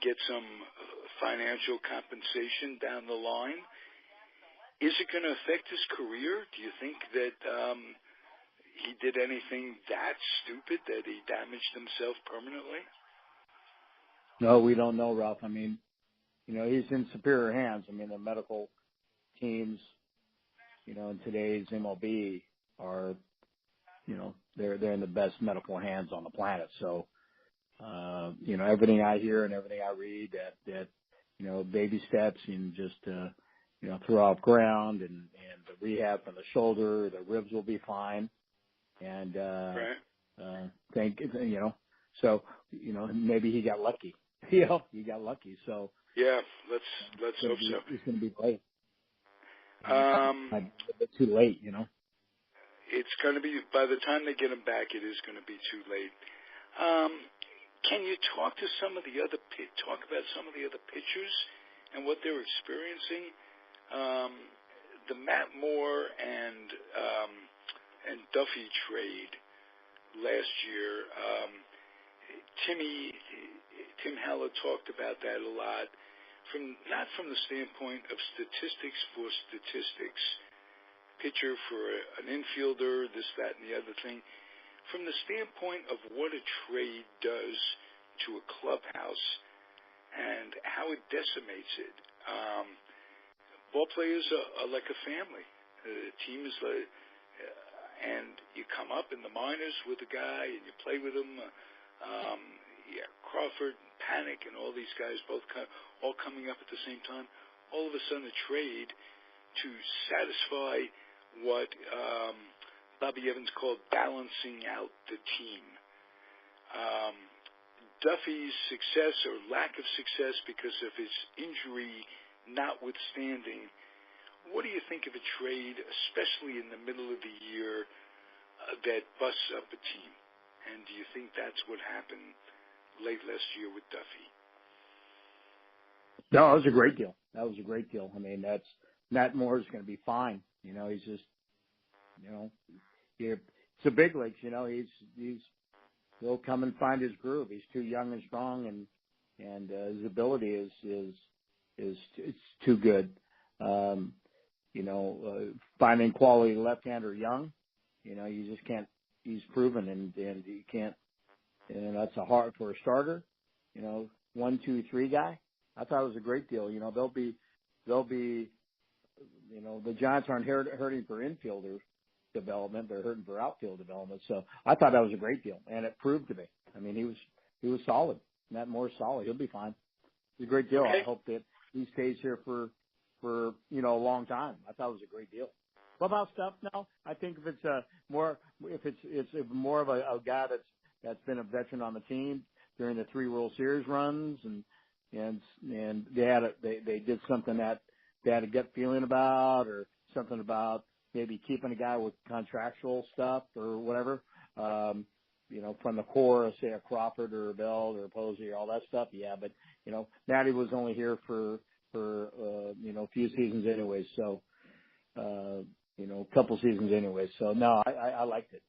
Speaker 1: get some financial compensation down the line. Is it going to affect his career? Do you think that he did anything that stupid that he damaged himself permanently?
Speaker 3: No, we don't know, Ralph. I mean, he's in superior hands. I mean, the medical teams, in today's MLB are, they're in the best medical hands on the planet. So, everything I hear and everything I read that baby steps and just, throw off ground and the rehab for the shoulder, the ribs will be fine. And, so, maybe he got lucky. He got lucky. So,
Speaker 1: yeah, let's hope so.
Speaker 3: It's going to be late. It's too late,
Speaker 1: It's going to be, by the time they get him back, it is going to be too late. Can you talk about some of the other pitchers and what they're experiencing? The Matt Moore and Duffy trade last year. Tim Haller talked about that a lot, not from the standpoint of statistics for statistics, pitcher for an infielder, this, that, and the other thing, from the standpoint of what a trade does to a clubhouse and how it decimates it. Ball players are like a family. The team is like, and you come up in the minors with a guy and you play with him. Crawford, Panic, and all these guys all coming up at the same time. All of a sudden, a trade to satisfy what Bobby Evans called balancing out the team. Duffy's success or lack of success because of his injury notwithstanding, what do you think of a trade, especially in the middle of the year, that busts up a team? And do you think that's what happened late last year with Duffy?
Speaker 3: No, it was a great deal. I mean, Matt Moore is going to be fine. He's just, it's a big leagues. He'll come and find his groove. He's too young and strong, and his ability is it's too good. Finding quality left-hander young, you just can't. He's proven, and you can't. And that's a hard for a starter. 1, 2, 3 guy. I thought it was a great deal. They'll be. The Giants aren't hurting for infielder development; they're hurting for outfield development. So I thought that was a great deal, and it proved to be. I mean, he was solid. Matt Moore's solid. He'll be fine. It's a great deal.
Speaker 1: Okay.
Speaker 3: I hope that he stays here for a long time. I thought it was a great deal. Clubhouse stuff now. I think if it's more of a guy that's been a veteran on the team during the 3 World Series runs, and they did something that they had a gut feeling about, or something about maybe keeping a guy with contractual stuff or whatever. From the core, say a Crawford or a Bell or a Posey or all that stuff. Yeah, but Matty was only here for a few seasons anyway, so a couple seasons anyway. So no, I liked it.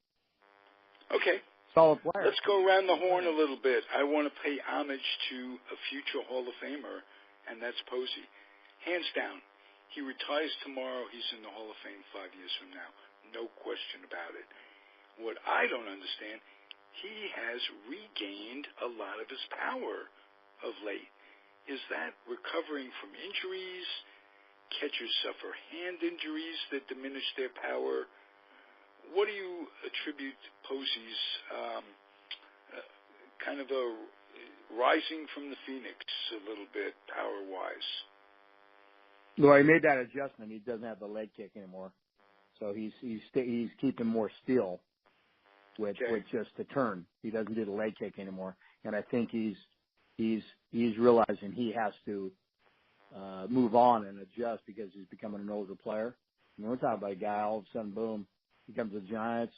Speaker 1: Okay.
Speaker 3: Solid player.
Speaker 1: Let's go around the horn a little bit. I want to pay homage to a future Hall of Famer, and that's Posey. Hands down. He retires tomorrow. He's in the Hall of Fame 5 years from now. No question about it. What I don't understand, he has regained a lot of his power of late. Is that recovering from injuries? Catchers suffer hand injuries that diminish their power. What do you attribute Posey's kind of a rising from the Phoenix a little bit power-wise?
Speaker 3: Well, he made that adjustment. He doesn't have the leg kick anymore, so he's keeping more still with just the turn. He doesn't do the leg kick anymore, and I think he's realizing he has to move on and adjust because he's becoming an older player. I mean, we're talking about a guy, all of a sudden, boom, he comes to the Giants.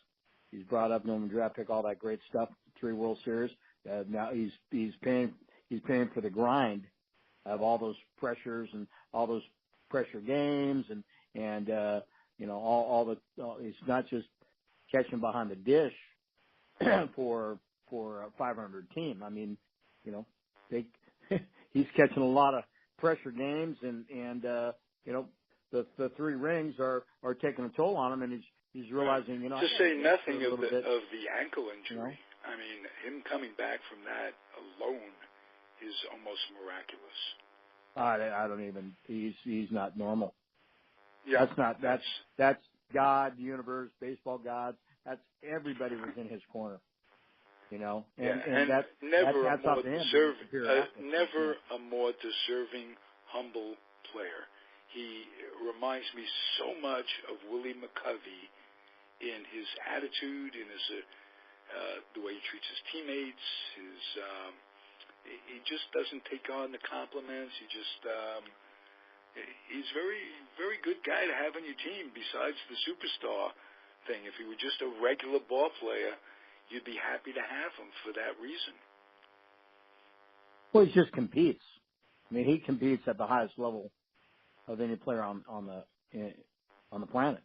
Speaker 3: He's brought up, number draft pick, all that great stuff, 3 World Series. Now he's paying for the grind of all those pressures and all those pressure games and it's not just catching behind the dish for a 500 team. I mean, he's catching a lot of pressure games and the 3 rings are taking a toll on him, and he's realizing,
Speaker 1: to say nothing of the ankle injury. I mean, him coming back from that alone is almost miraculous.
Speaker 3: I don't even. He's not normal.
Speaker 1: Yeah,
Speaker 3: that's God, the universe, baseball gods. That's everybody was in his corner. And that's
Speaker 1: never
Speaker 3: that's
Speaker 1: a more deserving, humble player. He reminds me so much of Willie McCovey in his attitude, in his the way he treats his teammates. He just doesn't take on the compliments. He's very, very good guy to have on your team. Besides the superstar thing, if he were just a regular ball player, you'd be happy to have him for that reason.
Speaker 3: Well, he just competes. I mean, he competes at the highest level of any player on the planet.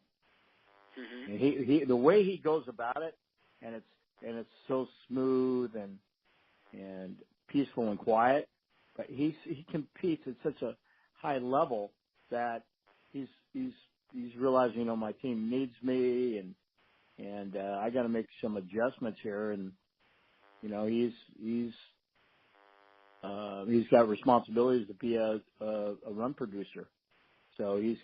Speaker 1: Mm-hmm.
Speaker 3: And he the way he goes about it, and it's so smooth and peaceful and quiet, but he competes at such a high level that he's realizing, my team needs me and I got to make some adjustments here, and he's got responsibilities to be a run producer, so he's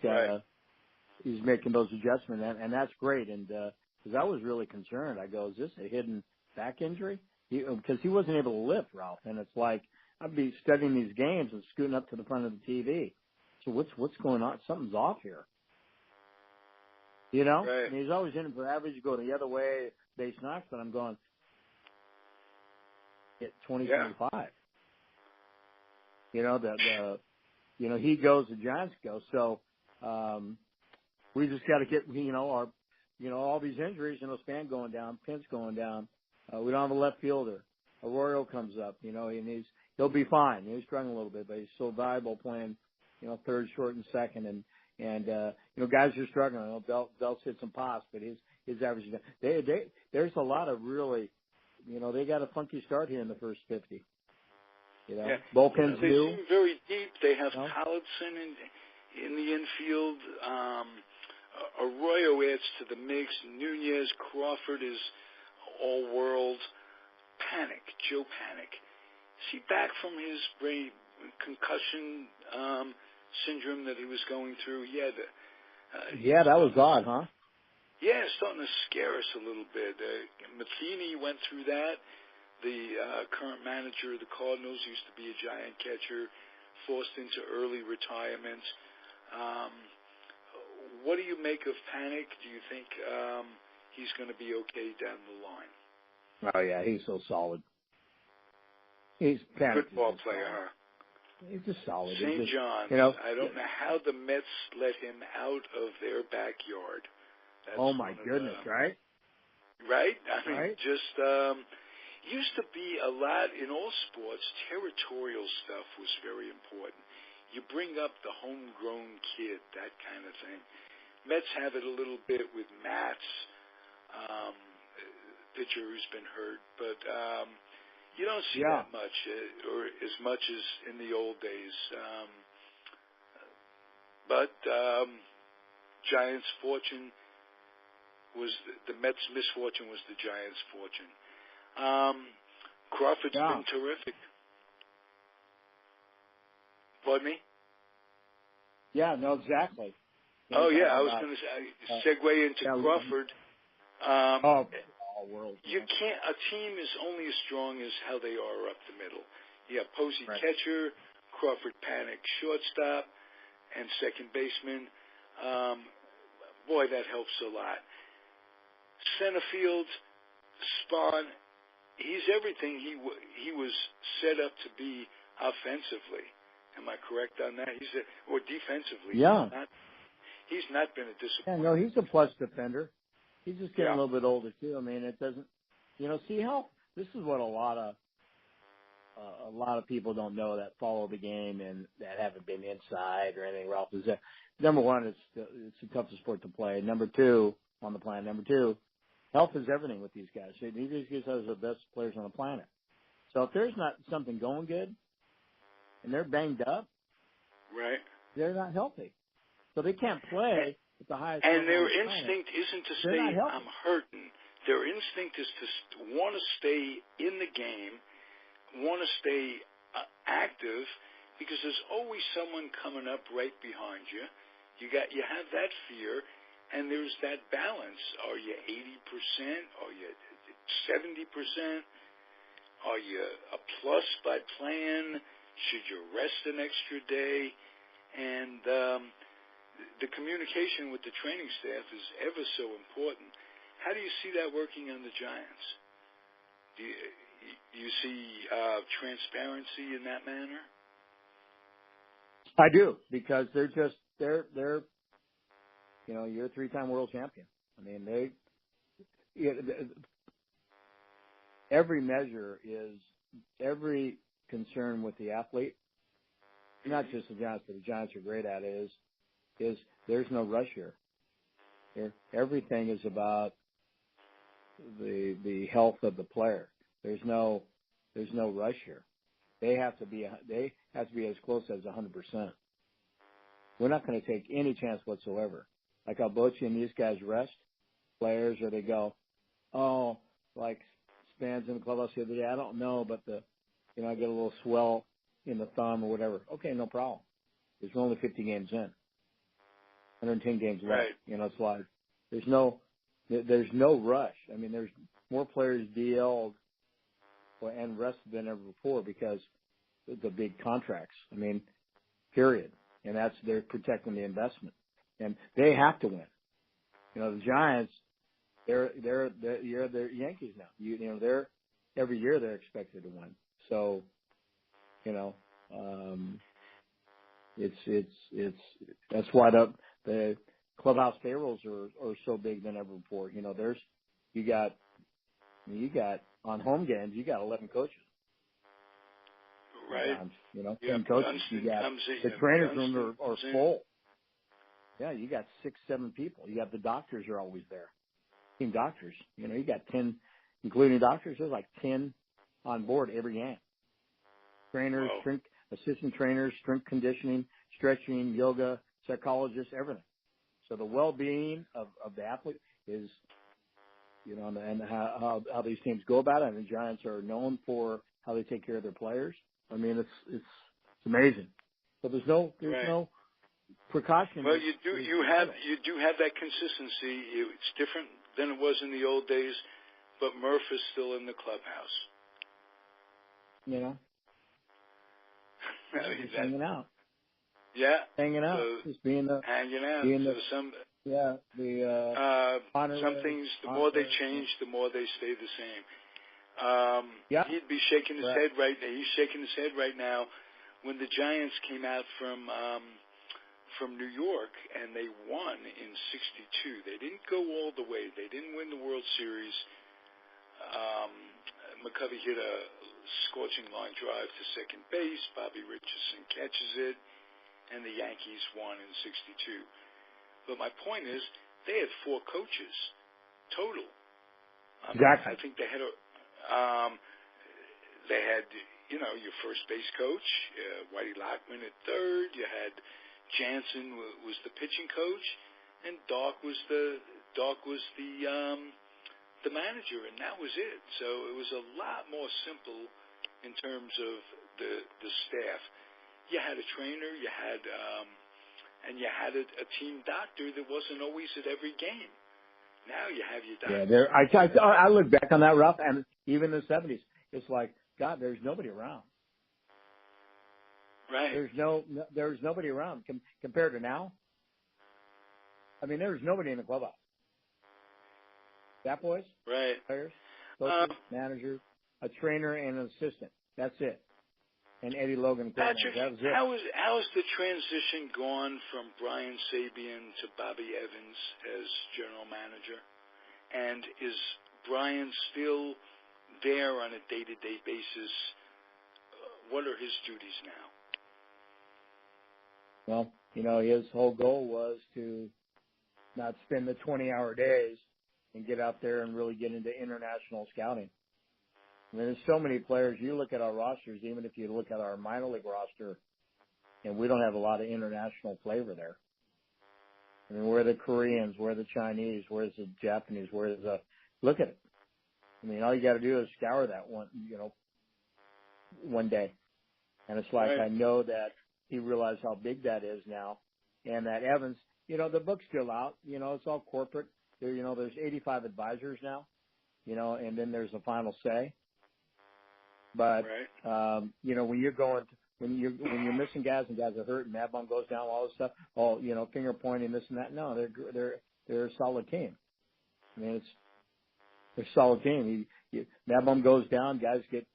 Speaker 3: making those adjustments, and that's great. And because I was really concerned, I go, is this a hidden back injury? Because he wasn't able to lift, Ralph, and it's like I'd be studying these games and scooting up to the front of the TV. So what's going on? Something's off here.
Speaker 1: Right.
Speaker 3: And he's always in for average. You go the other way, base knocks, but I'm going at 20-25. He goes, the Giants go. So we just got to get all these injuries, Span going down, Pence going down. We don't have a left fielder. Arroyo comes up, and he'll be fine. He's struggling a little bit, but he's so valuable playing, third, short, and second. And guys are struggling. Bell's hit some pops, but his average. There's a lot of really, they got a funky start here in the first 50. Bullpens
Speaker 1: they
Speaker 3: do.
Speaker 1: seem very deep. They have Collinson in the infield. Arroyo adds to the mix. Nunez, Crawford is all-world. Joe Panic. Is he back from his brain concussion syndrome that he was going through?
Speaker 3: Yeah, that was odd, huh?
Speaker 1: Yeah, it's starting to scare us a little bit. Matheny went through that. The current manager of the Cardinals used to be a Giant catcher, forced into early retirement. What do you make of Panic? Do you think he's going to be okay down the line?
Speaker 3: Oh, yeah, he's so solid. He's Panic.
Speaker 1: Good ball player, huh?
Speaker 3: He's just solid.
Speaker 1: St. John's, I don't know how the Mets let him out of their backyard. That's
Speaker 3: my goodness, right?
Speaker 1: Right? I mean, just used to be a lot in all sports. Territorial stuff was very important. You bring up the homegrown kid, that kind of thing. Mets have it a little bit with Matz, pitcher who's been hurt, but you don't see that much, or as much as in the old days. But Giants' fortune was the Mets' misfortune was the Giants' fortune. Crawford's been terrific. Pardon me?
Speaker 3: Yeah, no, exactly.
Speaker 1: I was going to segue into Crawford.
Speaker 3: All world.
Speaker 1: You can't. A team is only as strong as how they are up the middle. You have Posey catcher, Crawford Panic shortstop, and second baseman. Boy, that helps a lot. Center field, Spahn. He's everything he was set up to be offensively, Am I correct on that? Or defensively.
Speaker 3: Yeah.
Speaker 1: He's not been a disappointment.
Speaker 3: Yeah, no, he's a plus defender. He's just getting
Speaker 1: Yeah.
Speaker 3: a little bit older too. I mean, it doesn't, see how this is what a lot of people don't know that follow the game and that haven't been inside or anything. Ralph, is that number one? It's the toughest sport to play. Number two on the planet. Number two, health is everything with these guys. These guys are the best players on the planet. So if there's not something going good and they're banged up,
Speaker 1: right,
Speaker 3: they're not healthy. So they can't play at the highest level.
Speaker 1: And their instinct isn't to say, I'm hurting. Their instinct is to want to stay in the game, want to stay active, because there's always someone coming up right behind you. You have that fear, and there's that balance. Are you 80%? Are you 70%? Are you a plus by playing? Should you rest an extra day? And the communication with the training staff is ever so important. How do you see that working on the Giants? Do you see transparency in that manner?
Speaker 3: I do, because they're you're a 3-time world champion. I mean, every measure is every concern with the athlete, not just the Giants, but the Giants are great at it, is there's no rush here. Everything is about the health of the player. There's no rush here. They have to be as close as 100%. We're not going to take any chance whatsoever. Like how Bochy and these guys rest players, or they go, like Spans in the clubhouse the other day, I don't know, but I get a little swell in the thumb or whatever. Okay, no problem. There's only 50 games in. 110 games left.
Speaker 1: Right.
Speaker 3: It's like there's no rush. I mean, there's more players DL'd and rested than ever before because of the big contracts. I mean, period. And they're protecting the investment, and they have to win. The Giants, they're Yankees now. They're every year they're expected to win. So, it's that's why the clubhouse payrolls are so big than ever before. You got on home games, you got 11 coaches.
Speaker 1: Right.
Speaker 3: 10 coaches. You got the trainers' room are full. Yeah, you got 6, 7 people. You got the doctors are always there. Team doctors. You got 10, including doctors. There's like 10 on board every game. Trainers, assistant trainers, strength conditioning, stretching, yoga, psychologists, everything. So the well-being of the athlete is, and how these teams go about it. And the Giants are known for how they take care of their players. I mean, it's amazing. So there's no precaution.
Speaker 1: Well, you do have that consistency. It's different than it was in the old days, but Murph is still in the clubhouse.
Speaker 3: He's hanging out.
Speaker 1: Yeah,
Speaker 3: hanging out. Just being the
Speaker 1: hanging out. Some things. The more they change, the more they stay the same. He'd be shaking his head right now. He's shaking his head right now when the Giants came out from New York and they won in '62. They didn't go all the way. They didn't win the World Series. McCovey hit a scorching line drive to second base. Bobby Richardson catches it, and the Yankees won in '62. But my point is, they had 4 coaches total.
Speaker 3: Exactly.
Speaker 1: I think they had your first base coach, Whitey Lockman at third. You had Jansen was the pitching coach, and Dark was the manager, and that was it. So it was a lot more simple in terms of the staff. You had a trainer, you had a team doctor that wasn't always at every game. Now you have your doctor.
Speaker 3: Yeah, I look back on that, Ralph, and even in the '70s, it's like, God, there's nobody around.
Speaker 1: Right.
Speaker 3: There's nobody around compared to now. I mean, there's nobody in the clubhouse. That boys,
Speaker 1: right?
Speaker 3: Players, coaches, managers, a trainer, and an assistant. That's it. and Eddie Logan.
Speaker 1: Patrick,
Speaker 3: That was it.
Speaker 1: how's the transition gone from Brian Sabian to Bobby Evans as general manager? And is Brian still there on a day-to-day basis? What are his duties now?
Speaker 3: Well, you know, his whole goal was to not spend the 20-hour days and get out there and really get into international scouting. I mean, there's so many players. You look at our rosters, even if you look at our minor league roster, and we don't have a lot of international flavor there. I mean, where are the Koreans? Where are the Chinese? Where's the Japanese? Where's the – look at it. I mean, all you got to do is scour that one day. And it's like,
Speaker 1: right.
Speaker 3: I know that he realized how big that is now. And that Evans, you know, the book's still out. You know, it's all corporate. There, you know, there's 85 advisors now, you know, and then there's the final say. But,
Speaker 1: right.
Speaker 3: You know, when you're missing guys and guys are hurt and that bum goes down, all this stuff, all, you know, finger pointing, this and that. No, they're a solid team. I mean, they're a solid team. That bum goes down, guys get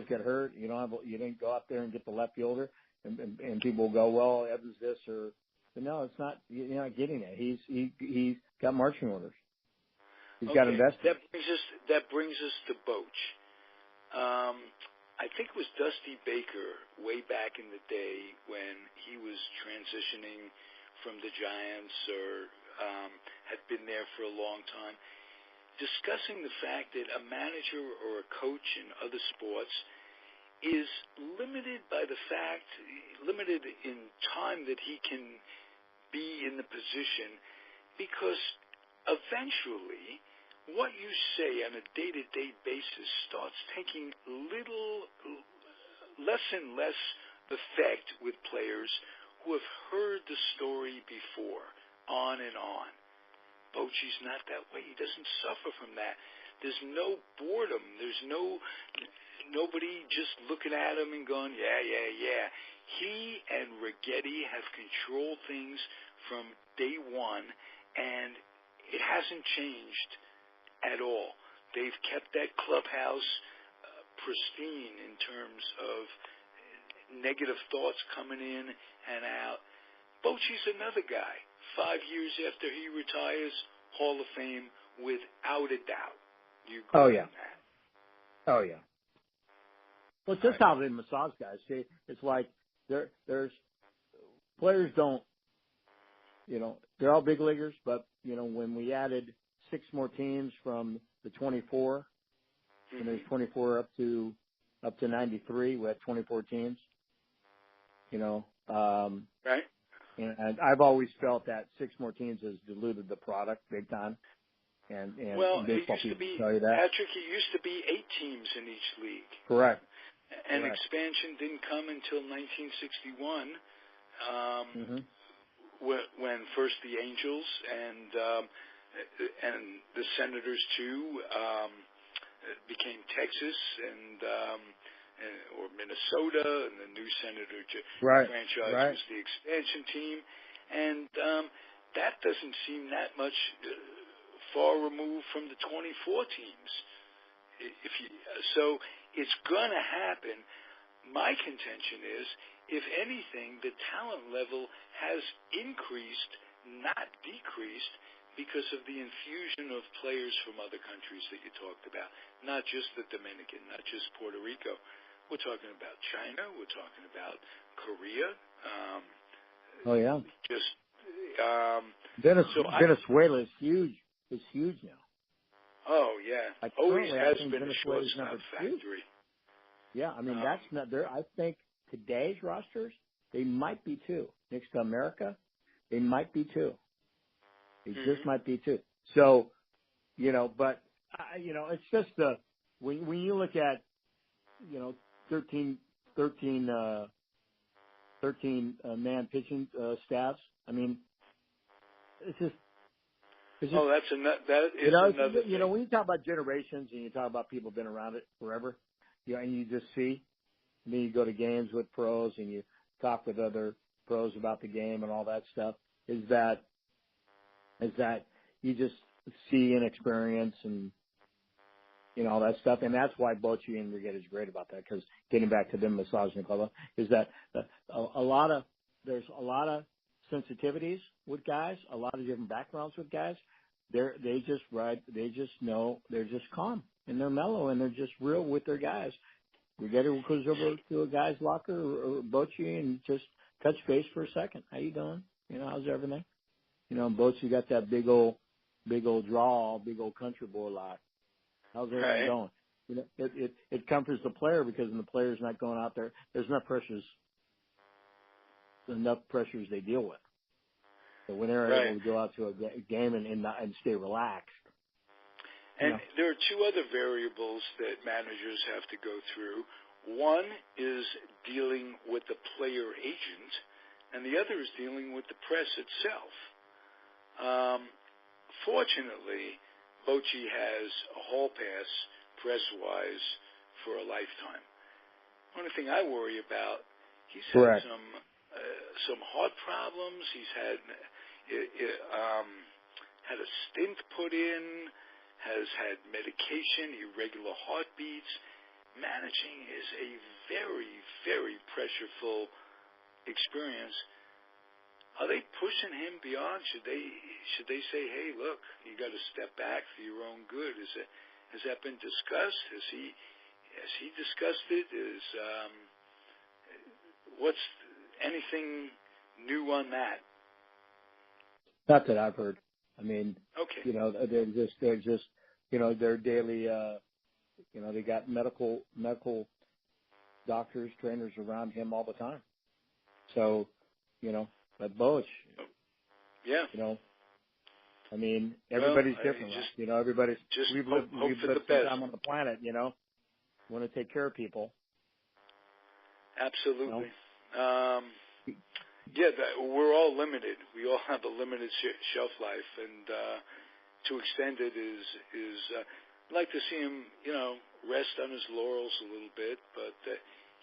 Speaker 3: hurt. You didn't go out there and get the left fielder, and people will go, well, Evans this or, but no, it's not. You're not getting it. He's got marching orders. He's got investment.
Speaker 1: That brings us to Boch. I think it was Dusty Baker way back in the day when he was transitioning from the Giants or had been there for a long time, discussing the fact that a manager or a coach in other sports is limited in time that he can be in the position, because eventually what you say on a day-to-day basis starts taking less and less effect with players who have heard the story before, on and on. Bochy's not that way. He doesn't suffer from that. There's no boredom. There's nobody just looking at him and going, yeah. He and Righetti have controlled things from day one, and it hasn't changed at all. They've kept that clubhouse pristine in terms of negative thoughts coming in and out. Bochy's another guy. 5 years after he retires, Hall of Fame without a doubt. You agree on that?
Speaker 3: Oh, yeah. Well, it's just how they massage guys. See, it's like there's players don't, you know, they're all big leaguers, but, you know, when we added 6 more teams from the 24, and there's 24 up to 93, we had 24 teams, you know.
Speaker 1: Right.
Speaker 3: And I've always felt that 6 more teams has diluted the product big time. And
Speaker 1: well,
Speaker 3: baseball
Speaker 1: it used to be,
Speaker 3: tell you that.
Speaker 1: Patrick, it used to be 8 teams in each league.
Speaker 3: Correct.
Speaker 1: And expansion didn't come until 1961, when first the Angels and the Senators too became Texas or Minnesota, and the new Senator franchise was the expansion team, and that doesn't seem that much far removed from the 24 teams. So it's going to happen. My contention is, if anything, the talent level has increased, not decreased, because of the infusion of players from other countries that you talked about. Not just the Dominican, not just Puerto Rico. We're talking about China. We're talking about Korea.
Speaker 3: Venezuela is huge. It's huge now.
Speaker 1: Oh, yeah.
Speaker 3: Like,
Speaker 1: always has been a
Speaker 3: Venezuela's
Speaker 1: shortstop factory.
Speaker 3: Yeah, I mean, that's not there. I think today's rosters, they might be 2. Next to America, they might be 2. They just might be 2. So, you know, but, you know, it's just when you look at, you know, 13 man pitching staffs, I mean, it's just.
Speaker 1: That's another thing.
Speaker 3: You know, when you talk about generations and you talk about people who've been around it forever, you know, and you just see, and then you go to games with pros and you talk with other pros about the game and all that stuff, is that you just see and experience, and all that stuff. And that's why Bochy and Rigetta is great about that, because getting back to them massaging the club is that there's a lot of sensitivities with guys, a lot of different backgrounds with guys. They just know, they're just calm and they're mellow and they're just real with their guys. Rigetta goes over to a guy's locker or Bochy and just touch base for a second. How you doing? How's everything? Bochy got that big old drawl, big old country boy like. How's everything going? It comforts the player, because when the player's not going out there, there's enough pressures they deal with. So when they're able to go out to a game and stay relaxed.
Speaker 1: And there are two other variables that managers have to go through. One is dealing with the player agent, and the other is dealing with the press itself. Fortunately, Bochy has a hall pass, press-wise, for a lifetime. Only thing I worry about, he's had some heart problems. He's had a stint put in, has had medication, irregular heartbeats. Managing is a very, very pressureful experience. Are they pushing him beyond? Should they say, hey, look, you got to step back for your own good? Has that been discussed? Has he discussed it? What's anything new on that?
Speaker 3: Not that I've heard. I mean,
Speaker 1: okay.
Speaker 3: They're just, their daily, they got medical doctors, trainers around him all the time. So, but Boch, I mean, everybody's different. Everybody's, we've lived some time on the planet, want to take care of people.
Speaker 1: Absolutely. We're all limited. We all have a limited shelf life, and to extend it is I'd like to see him, rest on his laurels a little bit, but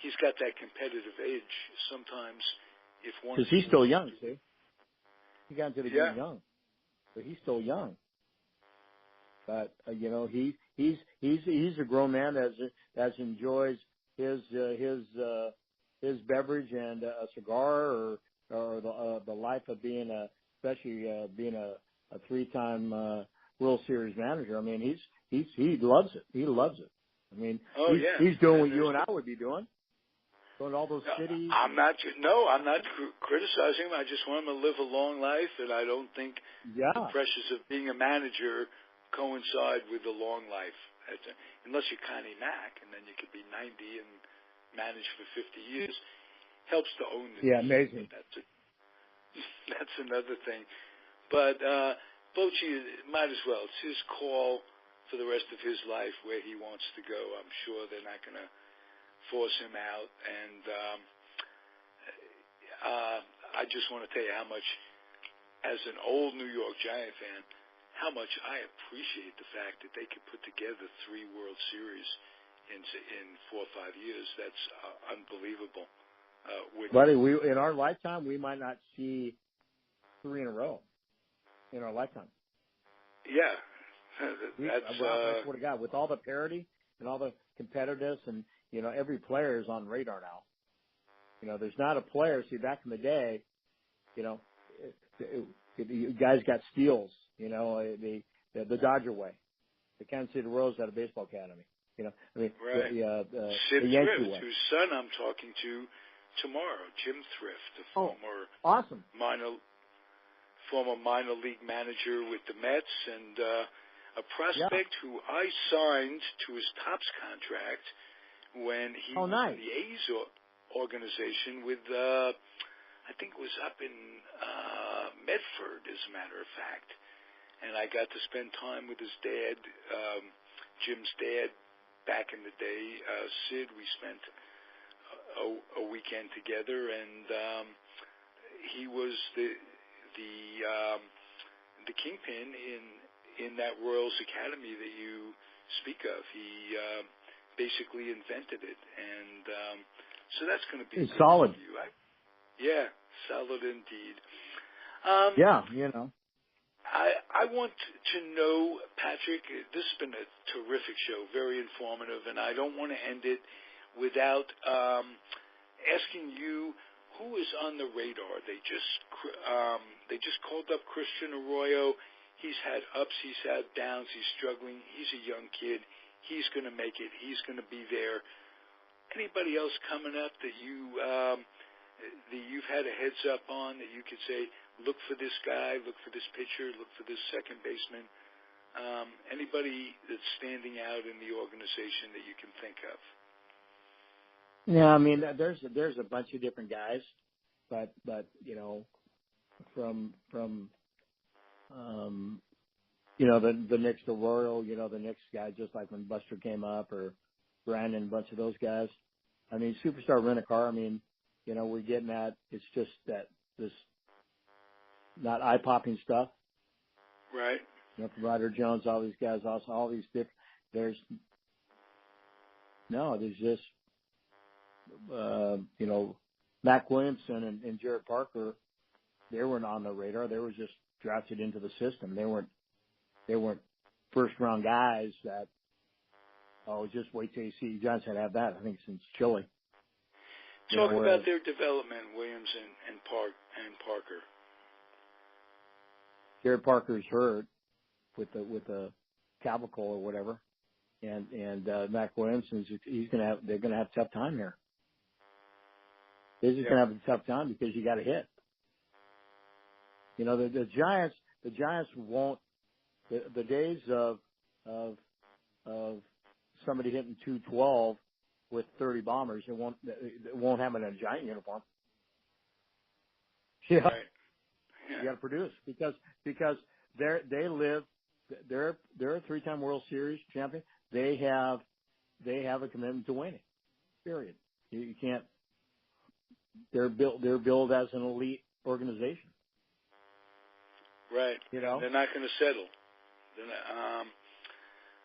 Speaker 1: he's got that competitive edge. Sometimes, if one,
Speaker 3: because he's still young, see, he got into the game young, but he's still young. But he's a grown man that enjoys his beverage and a cigar, or the life of being especially being a three-time World Series manager. I mean, he loves it. He loves it. I mean, he's doing what you and I would be doing, going to all those cities.
Speaker 1: I'm not criticizing him. I just want him to live a long life, and I don't think the pressures of being a manager coincide with a long life. Unless you're Connie Mack, and then you could be 90 and manage for 50 years. Helps to own the team.
Speaker 3: Amazing.
Speaker 1: That's another thing. But Bochy might as well. It's his call for the rest of his life where he wants to go. I'm sure they're not going to force him out. And I just want to tell you how much, as an old New York Giant fan, how much I appreciate the fact that they could put together 3 World Series in 4 or 5 years. That's unbelievable.
Speaker 3: Buddy, in our lifetime, we might not see 3 in a row in our lifetime.
Speaker 1: Yeah.
Speaker 3: I swear to God, with all the parity and all the competitiveness, and, every player is on radar now. There's not a player. See, back in the day, guys got steals, the Dodger way. The Kansas City Royals had a baseball academy.
Speaker 1: Sid
Speaker 3: the Yankee
Speaker 1: Thrift,
Speaker 3: way.
Speaker 1: whose son I'm talking to tomorrow, Jim Thrift, the
Speaker 3: awesome
Speaker 1: former minor league manager with the Mets, and a prospect who I signed to his Topps contract when he was in the A's organization with, I think it was up in Medford, as a matter of fact. And I got to spend time with his dad, Jim's dad, back in the day. Sid, we spent a weekend together, and he was the kingpin in that Royals Academy that you speak of. He basically invented it, and so that's going to be
Speaker 3: solid.
Speaker 1: For you. Solid indeed. I want to know, Patrick, this has been a terrific show, very informative, and I don't want to end it without asking you who is on the radar. They just called up Christian Arroyo. He's had ups, he's had downs, he's struggling. He's a young kid. He's going to make it. He's going to be there. Anybody else coming up that you've had a heads up on that you could say, look for this guy, look for this pitcher, look for this second baseman? Anybody that's standing out in the organization that you can think of?
Speaker 3: Yeah, I mean, there's a bunch of different guys, but you know, from you know, the next Arroyo, you know, the next guy, just like when Buster came up, or Brandon, a bunch of those guys. I mean, superstar rent-a-car, I mean, you know, we're getting at, it's just that this not eye-popping stuff.
Speaker 1: Right.
Speaker 3: You know, from Ryder Jones, all these guys, also all these different, there's just, you know, Mac Williamson and Jared Parker, they weren't on the radar. They were just drafted into the system. They weren't first-round guys that, just wait till you see Giants had to have that. I think since Chile.
Speaker 1: Talk about their development, Williams and Parker.
Speaker 3: Jared Parker's hurt with the clavicle or whatever, and Mac Williamson's they're gonna have a tough time here. They're just gonna have a tough time because you got to hit. You know, the Giants won't, the days of somebody hitting 212 with 30 bombers, it won't happen in a Giant uniform. Yeah.
Speaker 1: Right. Yeah.
Speaker 3: You got to produce because they're a 3-time World Series champion. They have a commitment to winning. Period. You can't. They're built as an elite organization.
Speaker 1: Right.
Speaker 3: You know,
Speaker 1: they're not going to settle.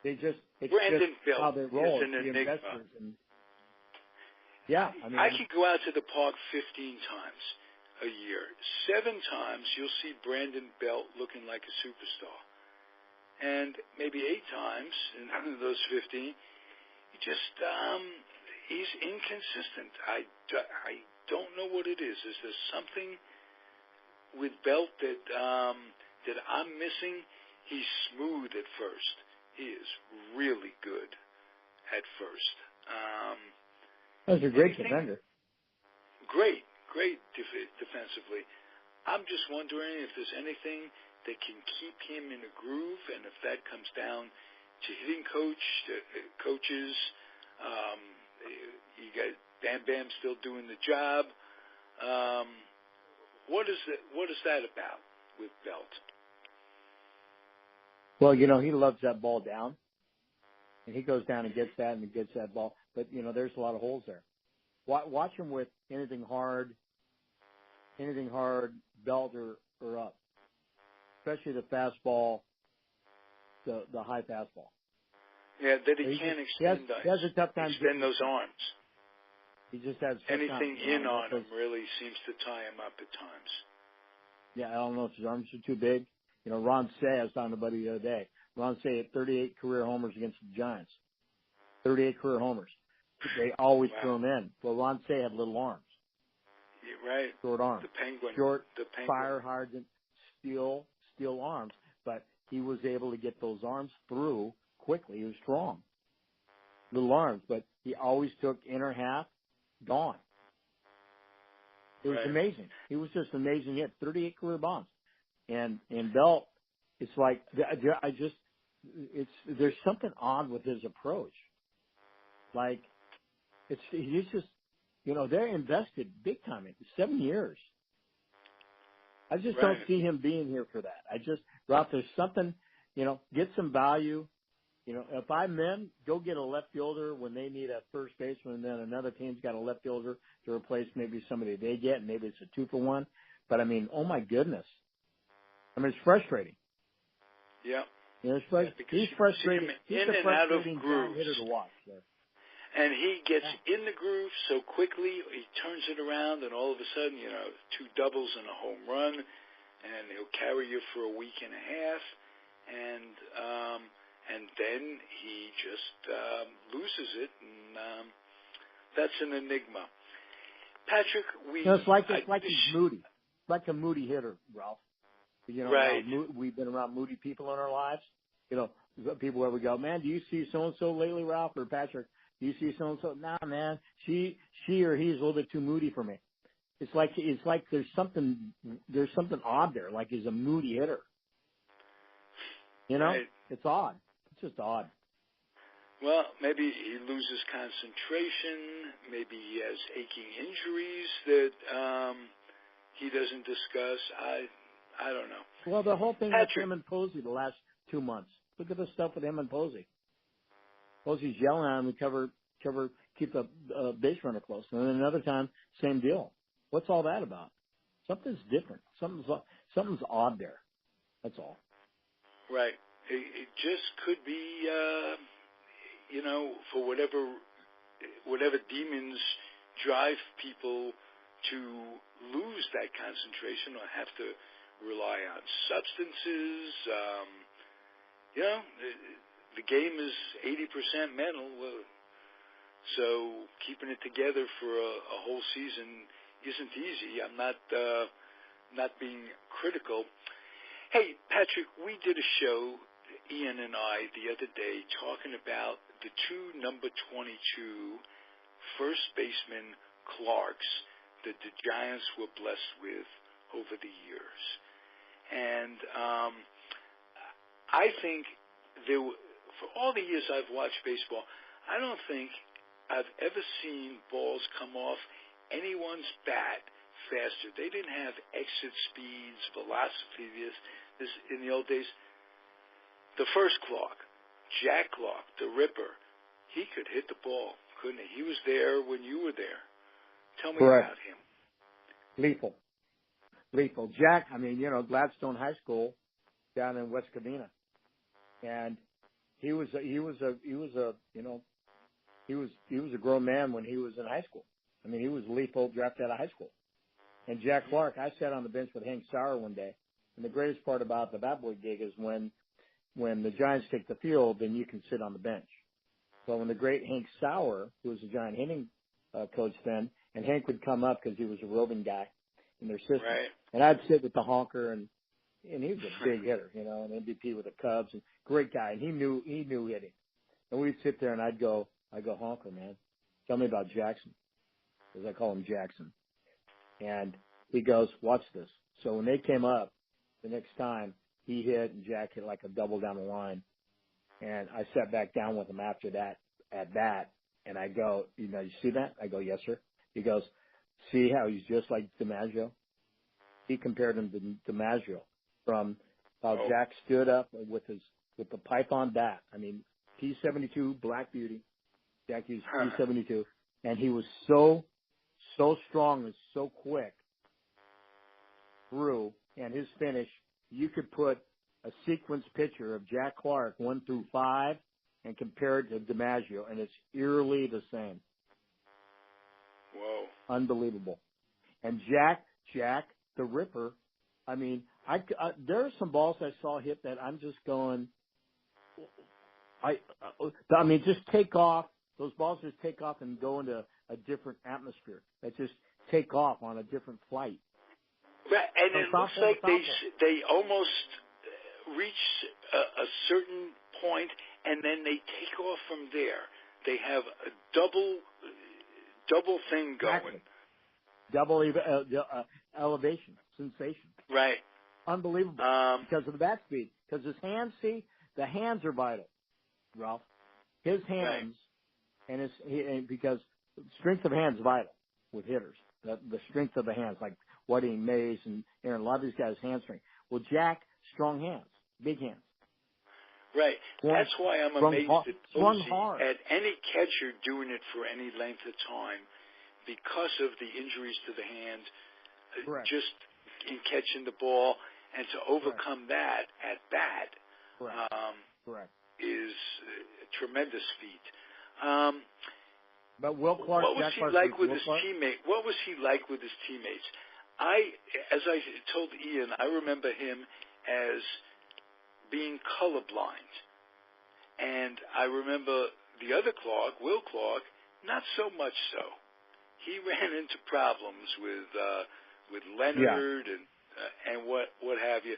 Speaker 3: It's
Speaker 1: Brandon
Speaker 3: just
Speaker 1: Belt
Speaker 3: how they roll.
Speaker 1: is an enigma. I could go out to the park 15 times a year. 7 times you'll see Brandon Belt looking like a superstar. And maybe 8 times in those 15, he's inconsistent. I don't know what it is. Is there something with Belt that I'm missing? He's smooth at first. He is really good at first.
Speaker 3: He's a great defender.
Speaker 1: Great defensively. I'm just wondering if there's anything that can keep him in a groove, and if that comes down to hitting coaches. You got Bam still doing the job. What is that about with Belt?
Speaker 3: Well, you know, he loves that ball down, and he goes down and gets that ball. But, you know, there's a lot of holes there. Watch him with anything hard, Belt or up, especially the fastball, the high fastball.
Speaker 1: Yeah, that he can't extend those arms.
Speaker 3: He just has
Speaker 1: anything in on him really seems to tie him up at times.
Speaker 3: Yeah, I don't know if his arms are too big. You know, Ron Say, I was talking to buddy the other day. Ron Say had 38 career homers against the Giants. 38 career homers. They always threw him in. Well, Ron Say had little arms.
Speaker 1: Yeah, right.
Speaker 3: Short arms.
Speaker 1: The Penguin.
Speaker 3: Short, fire hardened, steel arms. But he was able to get those arms through quickly. He was strong. Little arms. But he always took inner half, gone. It was amazing. He was just amazing. He had 38 career bombs. And Belt, it's like, there's something odd with his approach. Like, he's just, you know, they're invested big time in 7 years. I just don't see him being here for that. Ralph, there's something, you know, get some value. You know, if I'm them, go get a left fielder when they need a first baseman, and then another team's got a left fielder to replace maybe somebody they get, and maybe it's a 2-for-1. But, I mean, oh, my goodness. I mean, it's frustrating.
Speaker 1: Yeah.
Speaker 3: You know, he's frustrating. He's
Speaker 1: in
Speaker 3: a
Speaker 1: and out of
Speaker 3: frustrating
Speaker 1: grooves.
Speaker 3: hitter to watch. So.
Speaker 1: And he gets in the groove so quickly, he turns it around, and all of a sudden, you know, 2 doubles and a home run. and he'll carry you for a week and a half, and then he just loses it, and that's an enigma. Patrick,
Speaker 3: it's like he's moody. It's like a moody hitter, Ralph.
Speaker 1: Right.
Speaker 3: We've been around moody people in our lives. People where we go, man, do you see so-and-so lately, Ralph, or Patrick? Do you see so-and-so? Nah, man, she or he's a little bit too moody for me. It's like there's something odd there, like he's a moody hitter.
Speaker 1: Right.
Speaker 3: It's odd. It's just odd.
Speaker 1: Well, maybe he loses concentration. Maybe he has aching injuries that he doesn't discuss. I don't know.
Speaker 3: Well, the whole thing
Speaker 1: Patrick.
Speaker 3: with him and Posey the last 2 months. Look at the stuff with him and Posey. Posey's yelling at him to keep the base runner close. And then another time, same deal. What's all that about? Something's different. Something's odd there. That's all.
Speaker 1: Right. It just could be, for whatever demons drive people to lose that concentration or have to rely on substances. The game is 80% mental, so keeping it together for a whole season isn't easy. I'm not being critical. Hey, Patrick, we did a show, Ian and I, the other day, talking about the two number 22 first baseman Clarks that the Giants were blessed with over the years. And I think for all the years I've watched baseball, I don't think I've ever seen balls come off anyone's bat faster. They didn't have exit speeds, velocity. This in the old days. The first Clark, Jack Clark, the Ripper, he could hit the ball, couldn't he? He was there when you were there. Tell me about him.
Speaker 3: Lethal. Jack, Gladstone High School down in West Covina. And he was a grown man when he was in high school. He was lethal, drafted out of high school. And Jack Clark, I sat on the bench with Hank Sauer one day. And the greatest part about the bat boy gig is when the Giants take the field, then you can sit on the bench. So when the great Hank Sauer, who was a Giant hitting coach then, and Hank would come up because he was a roving guy in their system.
Speaker 1: Right.
Speaker 3: And I'd sit with the honker, and he was a big hitter, an MVP with the Cubs, and great guy. And he knew hitting. And we'd sit there, and I'd go, honker, man, tell me about Jackson, because I call him Jackson. And he goes, watch this. So when they came up the next time, he hit and Jack hit like a double down the line. And I sat back down with him after that at bat, and I go, you see that? I go, yes, sir. He goes, see how he's just like DiMaggio? He compared him to DiMaggio from how Jack stood up with the python bat. P72, Black Beauty. Jack used P72. And he was so strong and so quick through, and his finish, you could put a sequence picture of Jack Clark 1 through 5 and compare it to DiMaggio, and it's eerily the same.
Speaker 1: Whoa.
Speaker 3: Unbelievable. And Jack the Ripper, there are some balls I saw hit that I'm just going, just take off. Those balls just take off and go into a different atmosphere. They just take off on a different flight.
Speaker 1: Right, and it looks like they almost reach a certain point, and then they take off from there. They have a double thing going.
Speaker 3: Exactly. Double elevation, sensation.
Speaker 1: Right.
Speaker 3: Unbelievable. Because of the bat speed. Because his hands, the hands are vital, Ralph. His hands, and because strength of hands is vital with hitters. The strength of the hands, like Waddy Mays and Aaron, a lot of these guys' hand strength. Well, Jack, strong hands, big hands.
Speaker 1: Right. That's why I'm amazed at Posey,
Speaker 3: at
Speaker 1: any catcher doing it for any length of time because of the injuries to the hand, just in catching the ball, and to overcome that at bat is a tremendous feat.
Speaker 3: But Will Clark,
Speaker 1: what was he like with his teammates? as I told Ian, I remember him as being colorblind. And I remember the other Clark, Will Clark, not so much so. He ran into problems with Leonard and what have you.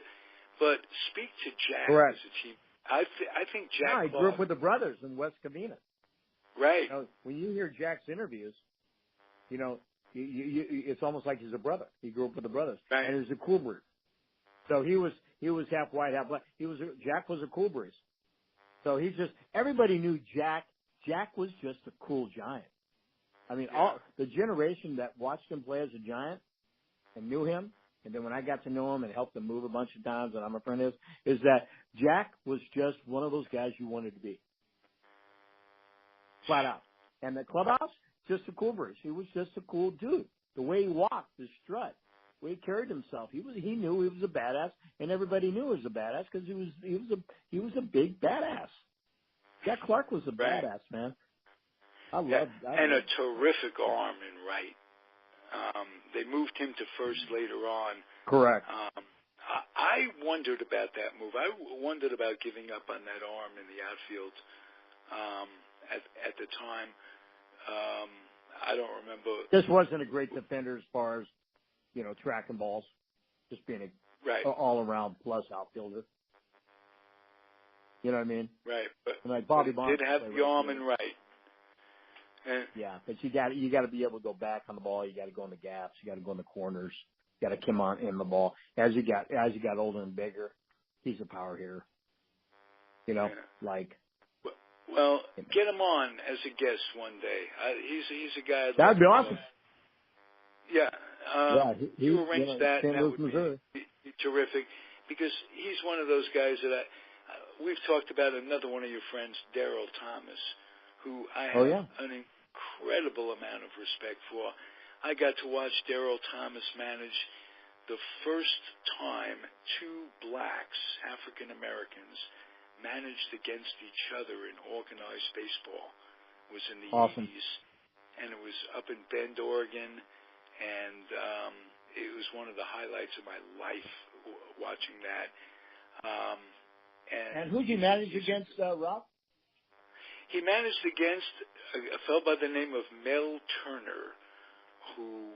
Speaker 1: But speak to Jack
Speaker 3: Correct.
Speaker 1: as a team. I think Jack
Speaker 3: No, he
Speaker 1: Clark,
Speaker 3: grew up with the brothers in West Covina.
Speaker 1: right?
Speaker 3: You know, when you hear Jack's interviews, you know, it's almost like he's a brother. He grew up with the brothers,
Speaker 1: Right.
Speaker 3: and he's a cool breed. So he was half white, half black. Jack was a cool breeze. So everybody knew Jack. Jack was just a cool giant. I mean, all the generation that watched him play as a giant and knew him, and then when I got to know him and helped him move a bunch of times, and I'm a friend of his, is that Jack was just one of those guys you wanted to be. Flat out. And the clubhouse, just a cool breeze. He was just a cool dude. The way he walked, his strut, the way he carried himself, he knew he was a badass, and everybody knew he was a badass because he was a big badass. Jack Clark was a badass, man. I loved
Speaker 1: a terrific arm in right. They moved him to first later on.
Speaker 3: Correct.
Speaker 1: I wondered about that move. I wondered about giving up on that arm in the outfield at the time. I don't remember.
Speaker 3: This wasn't a great defender as far as, you know, tracking balls. Just being a all-around plus outfielder. You know what I mean?
Speaker 1: Right. But
Speaker 3: like Bobby Bonds
Speaker 1: did have the arm in right. And
Speaker 3: yeah, but you got to be able to go back on the ball. You got to go in the gaps. You got to go in the corners. You got to come on in the ball. As you got older and bigger, he's a power hitter. You know,
Speaker 1: Well, get him on as a guest one day. He's a guy.
Speaker 3: That'd be awesome.
Speaker 1: Yeah. You arrange that.
Speaker 3: St.
Speaker 1: That
Speaker 3: Louis,
Speaker 1: would
Speaker 3: Missouri.
Speaker 1: be terrific because he's one of those guys that we've talked about. Another one of your friends, Daryl Thomas, who I have an incredible amount of respect for. I got to watch Daryl Thomas manage the first time two blacks, African Americans, managed against each other in organized baseball. Was in the 80s, and it was up in Bend, Oregon, and it was one of the highlights of my life watching that.
Speaker 3: And who'd you manage against, Rob?
Speaker 1: He managed against a fellow by the name of Mel Turner, who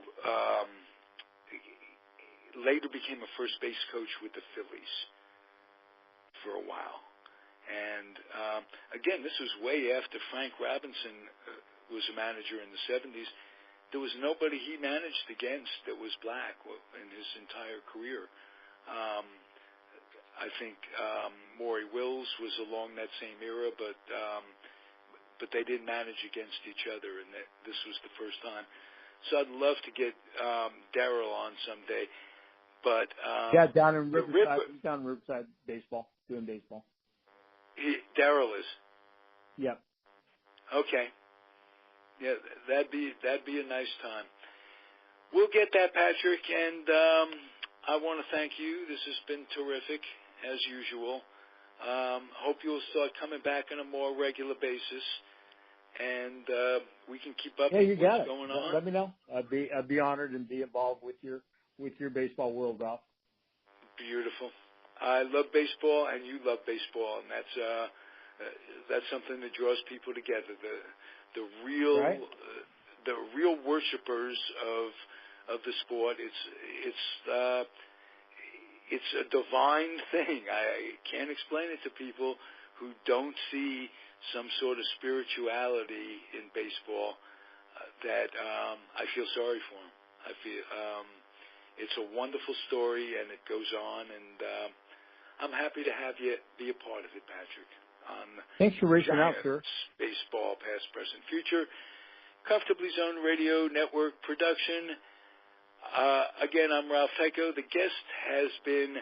Speaker 1: later became a first base coach with the Phillies for a while. And again, this was way after Frank Robinson was a manager in the 70s. There was nobody he managed against that was black in his entire career. I think Maury Wills was along that same era, but they didn't manage against each other, and this was the first time. So I'd love to get Daryl on someday. But
Speaker 3: down in Riverside, baseball, doing baseball.
Speaker 1: Daryl is.
Speaker 3: Yep.
Speaker 1: Okay. Yeah, that'd be a nice time. We'll get that, Patrick, and I want to thank you. This has been terrific, as usual. Hope you'll start coming back on a more regular basis, and we can keep up with what's going on.
Speaker 3: Let me know. I'd be honored and be involved with your baseball world, Ralph.
Speaker 1: Beautiful. I love baseball, and you love baseball, and that's something that draws people together. The real worshipers of the sport. It's a divine thing. I can't explain it to people who don't see some sort of spirituality in baseball. That I feel sorry for them. I feel it's a wonderful story, and it goes on, and I'm happy to have you be a part of it, Patrick.
Speaker 3: Thanks for reaching out, sir.
Speaker 1: Baseball, past, present, future. Comfortably Zoned Radio Network production. Again, I'm Ralph Tyko. The guest has been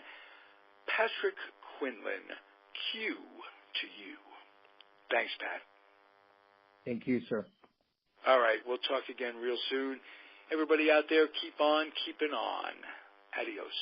Speaker 1: Patrick Quinlan. Q to you. Thanks, Pat.
Speaker 3: Thank you, sir.
Speaker 1: All right, we'll talk again real soon. Everybody out there, keep on keeping on. Adios.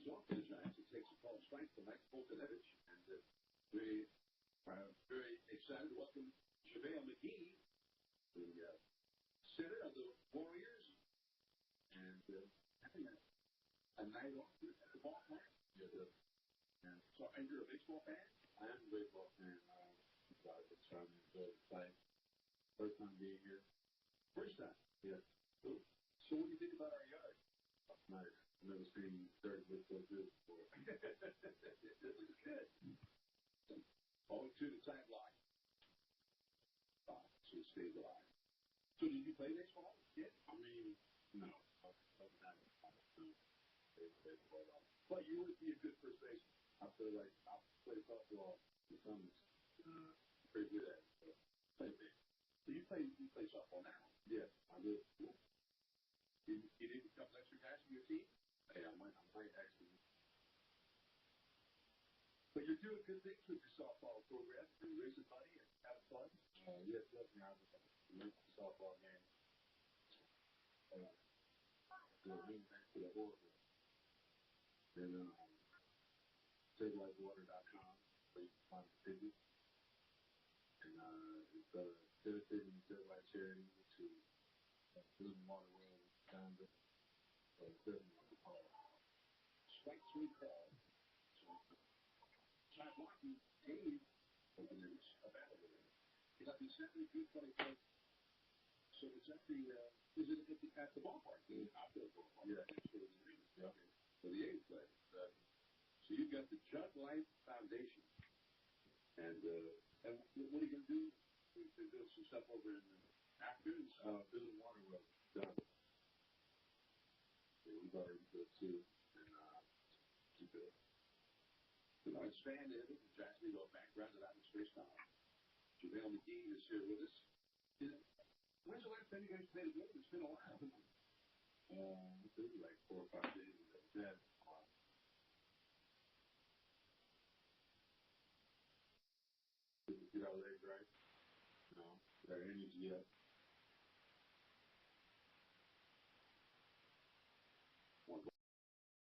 Speaker 4: off to the Giants. It takes a call strike from Mike Polkanovich, and we are very excited to welcome JaVale McGee, the center of the Warriors, and having a night off at the ballpark. And so, and you're a baseball fan? I am a baseball fan. It's fun to play. First time being here. First time? Yeah. Cool. So what do you think about our yard? Nice. I've never seen dirt look so good before. It looks good. 0-2 the time block. So it stays alive. So did you play baseball? Yeah. I mean, no. But you would be a good first baseman. I feel like I'll play softball in summers. Pretty good at it. So play big. So you play softball now? Yeah, I do. Cool. You need a couple extra guys from your team? Hey, I might actually. But you're doing good things with your softball program. You're raising money and having fun. Yes, definitely. I was at the softball game. Back to the Oregon. And SaveLifeWater.com, where you can find the tickets. And it's dedicated to Save Life Charity to building water wells down there. So it's definitely strike three call. So I'm watching Dave openers available. He's up in 72-24. So it's at the at the ballpark? After the ballpark. Yeah, next to the arena. Yeah. For the A's play. So you've got the Jug Life Foundation. And what are you going to do? We're going to do some stuff over in Athens, building water wells. Done. Yeah, we've already built two. And keep it. Expand it. The Giants need to go background to that in space time. JaVale McGee is here with us. When's the last time you guys played a game? It's been a while. It was like 4 or 5 days ago. Yeah. Get our legs right. No, our energy up.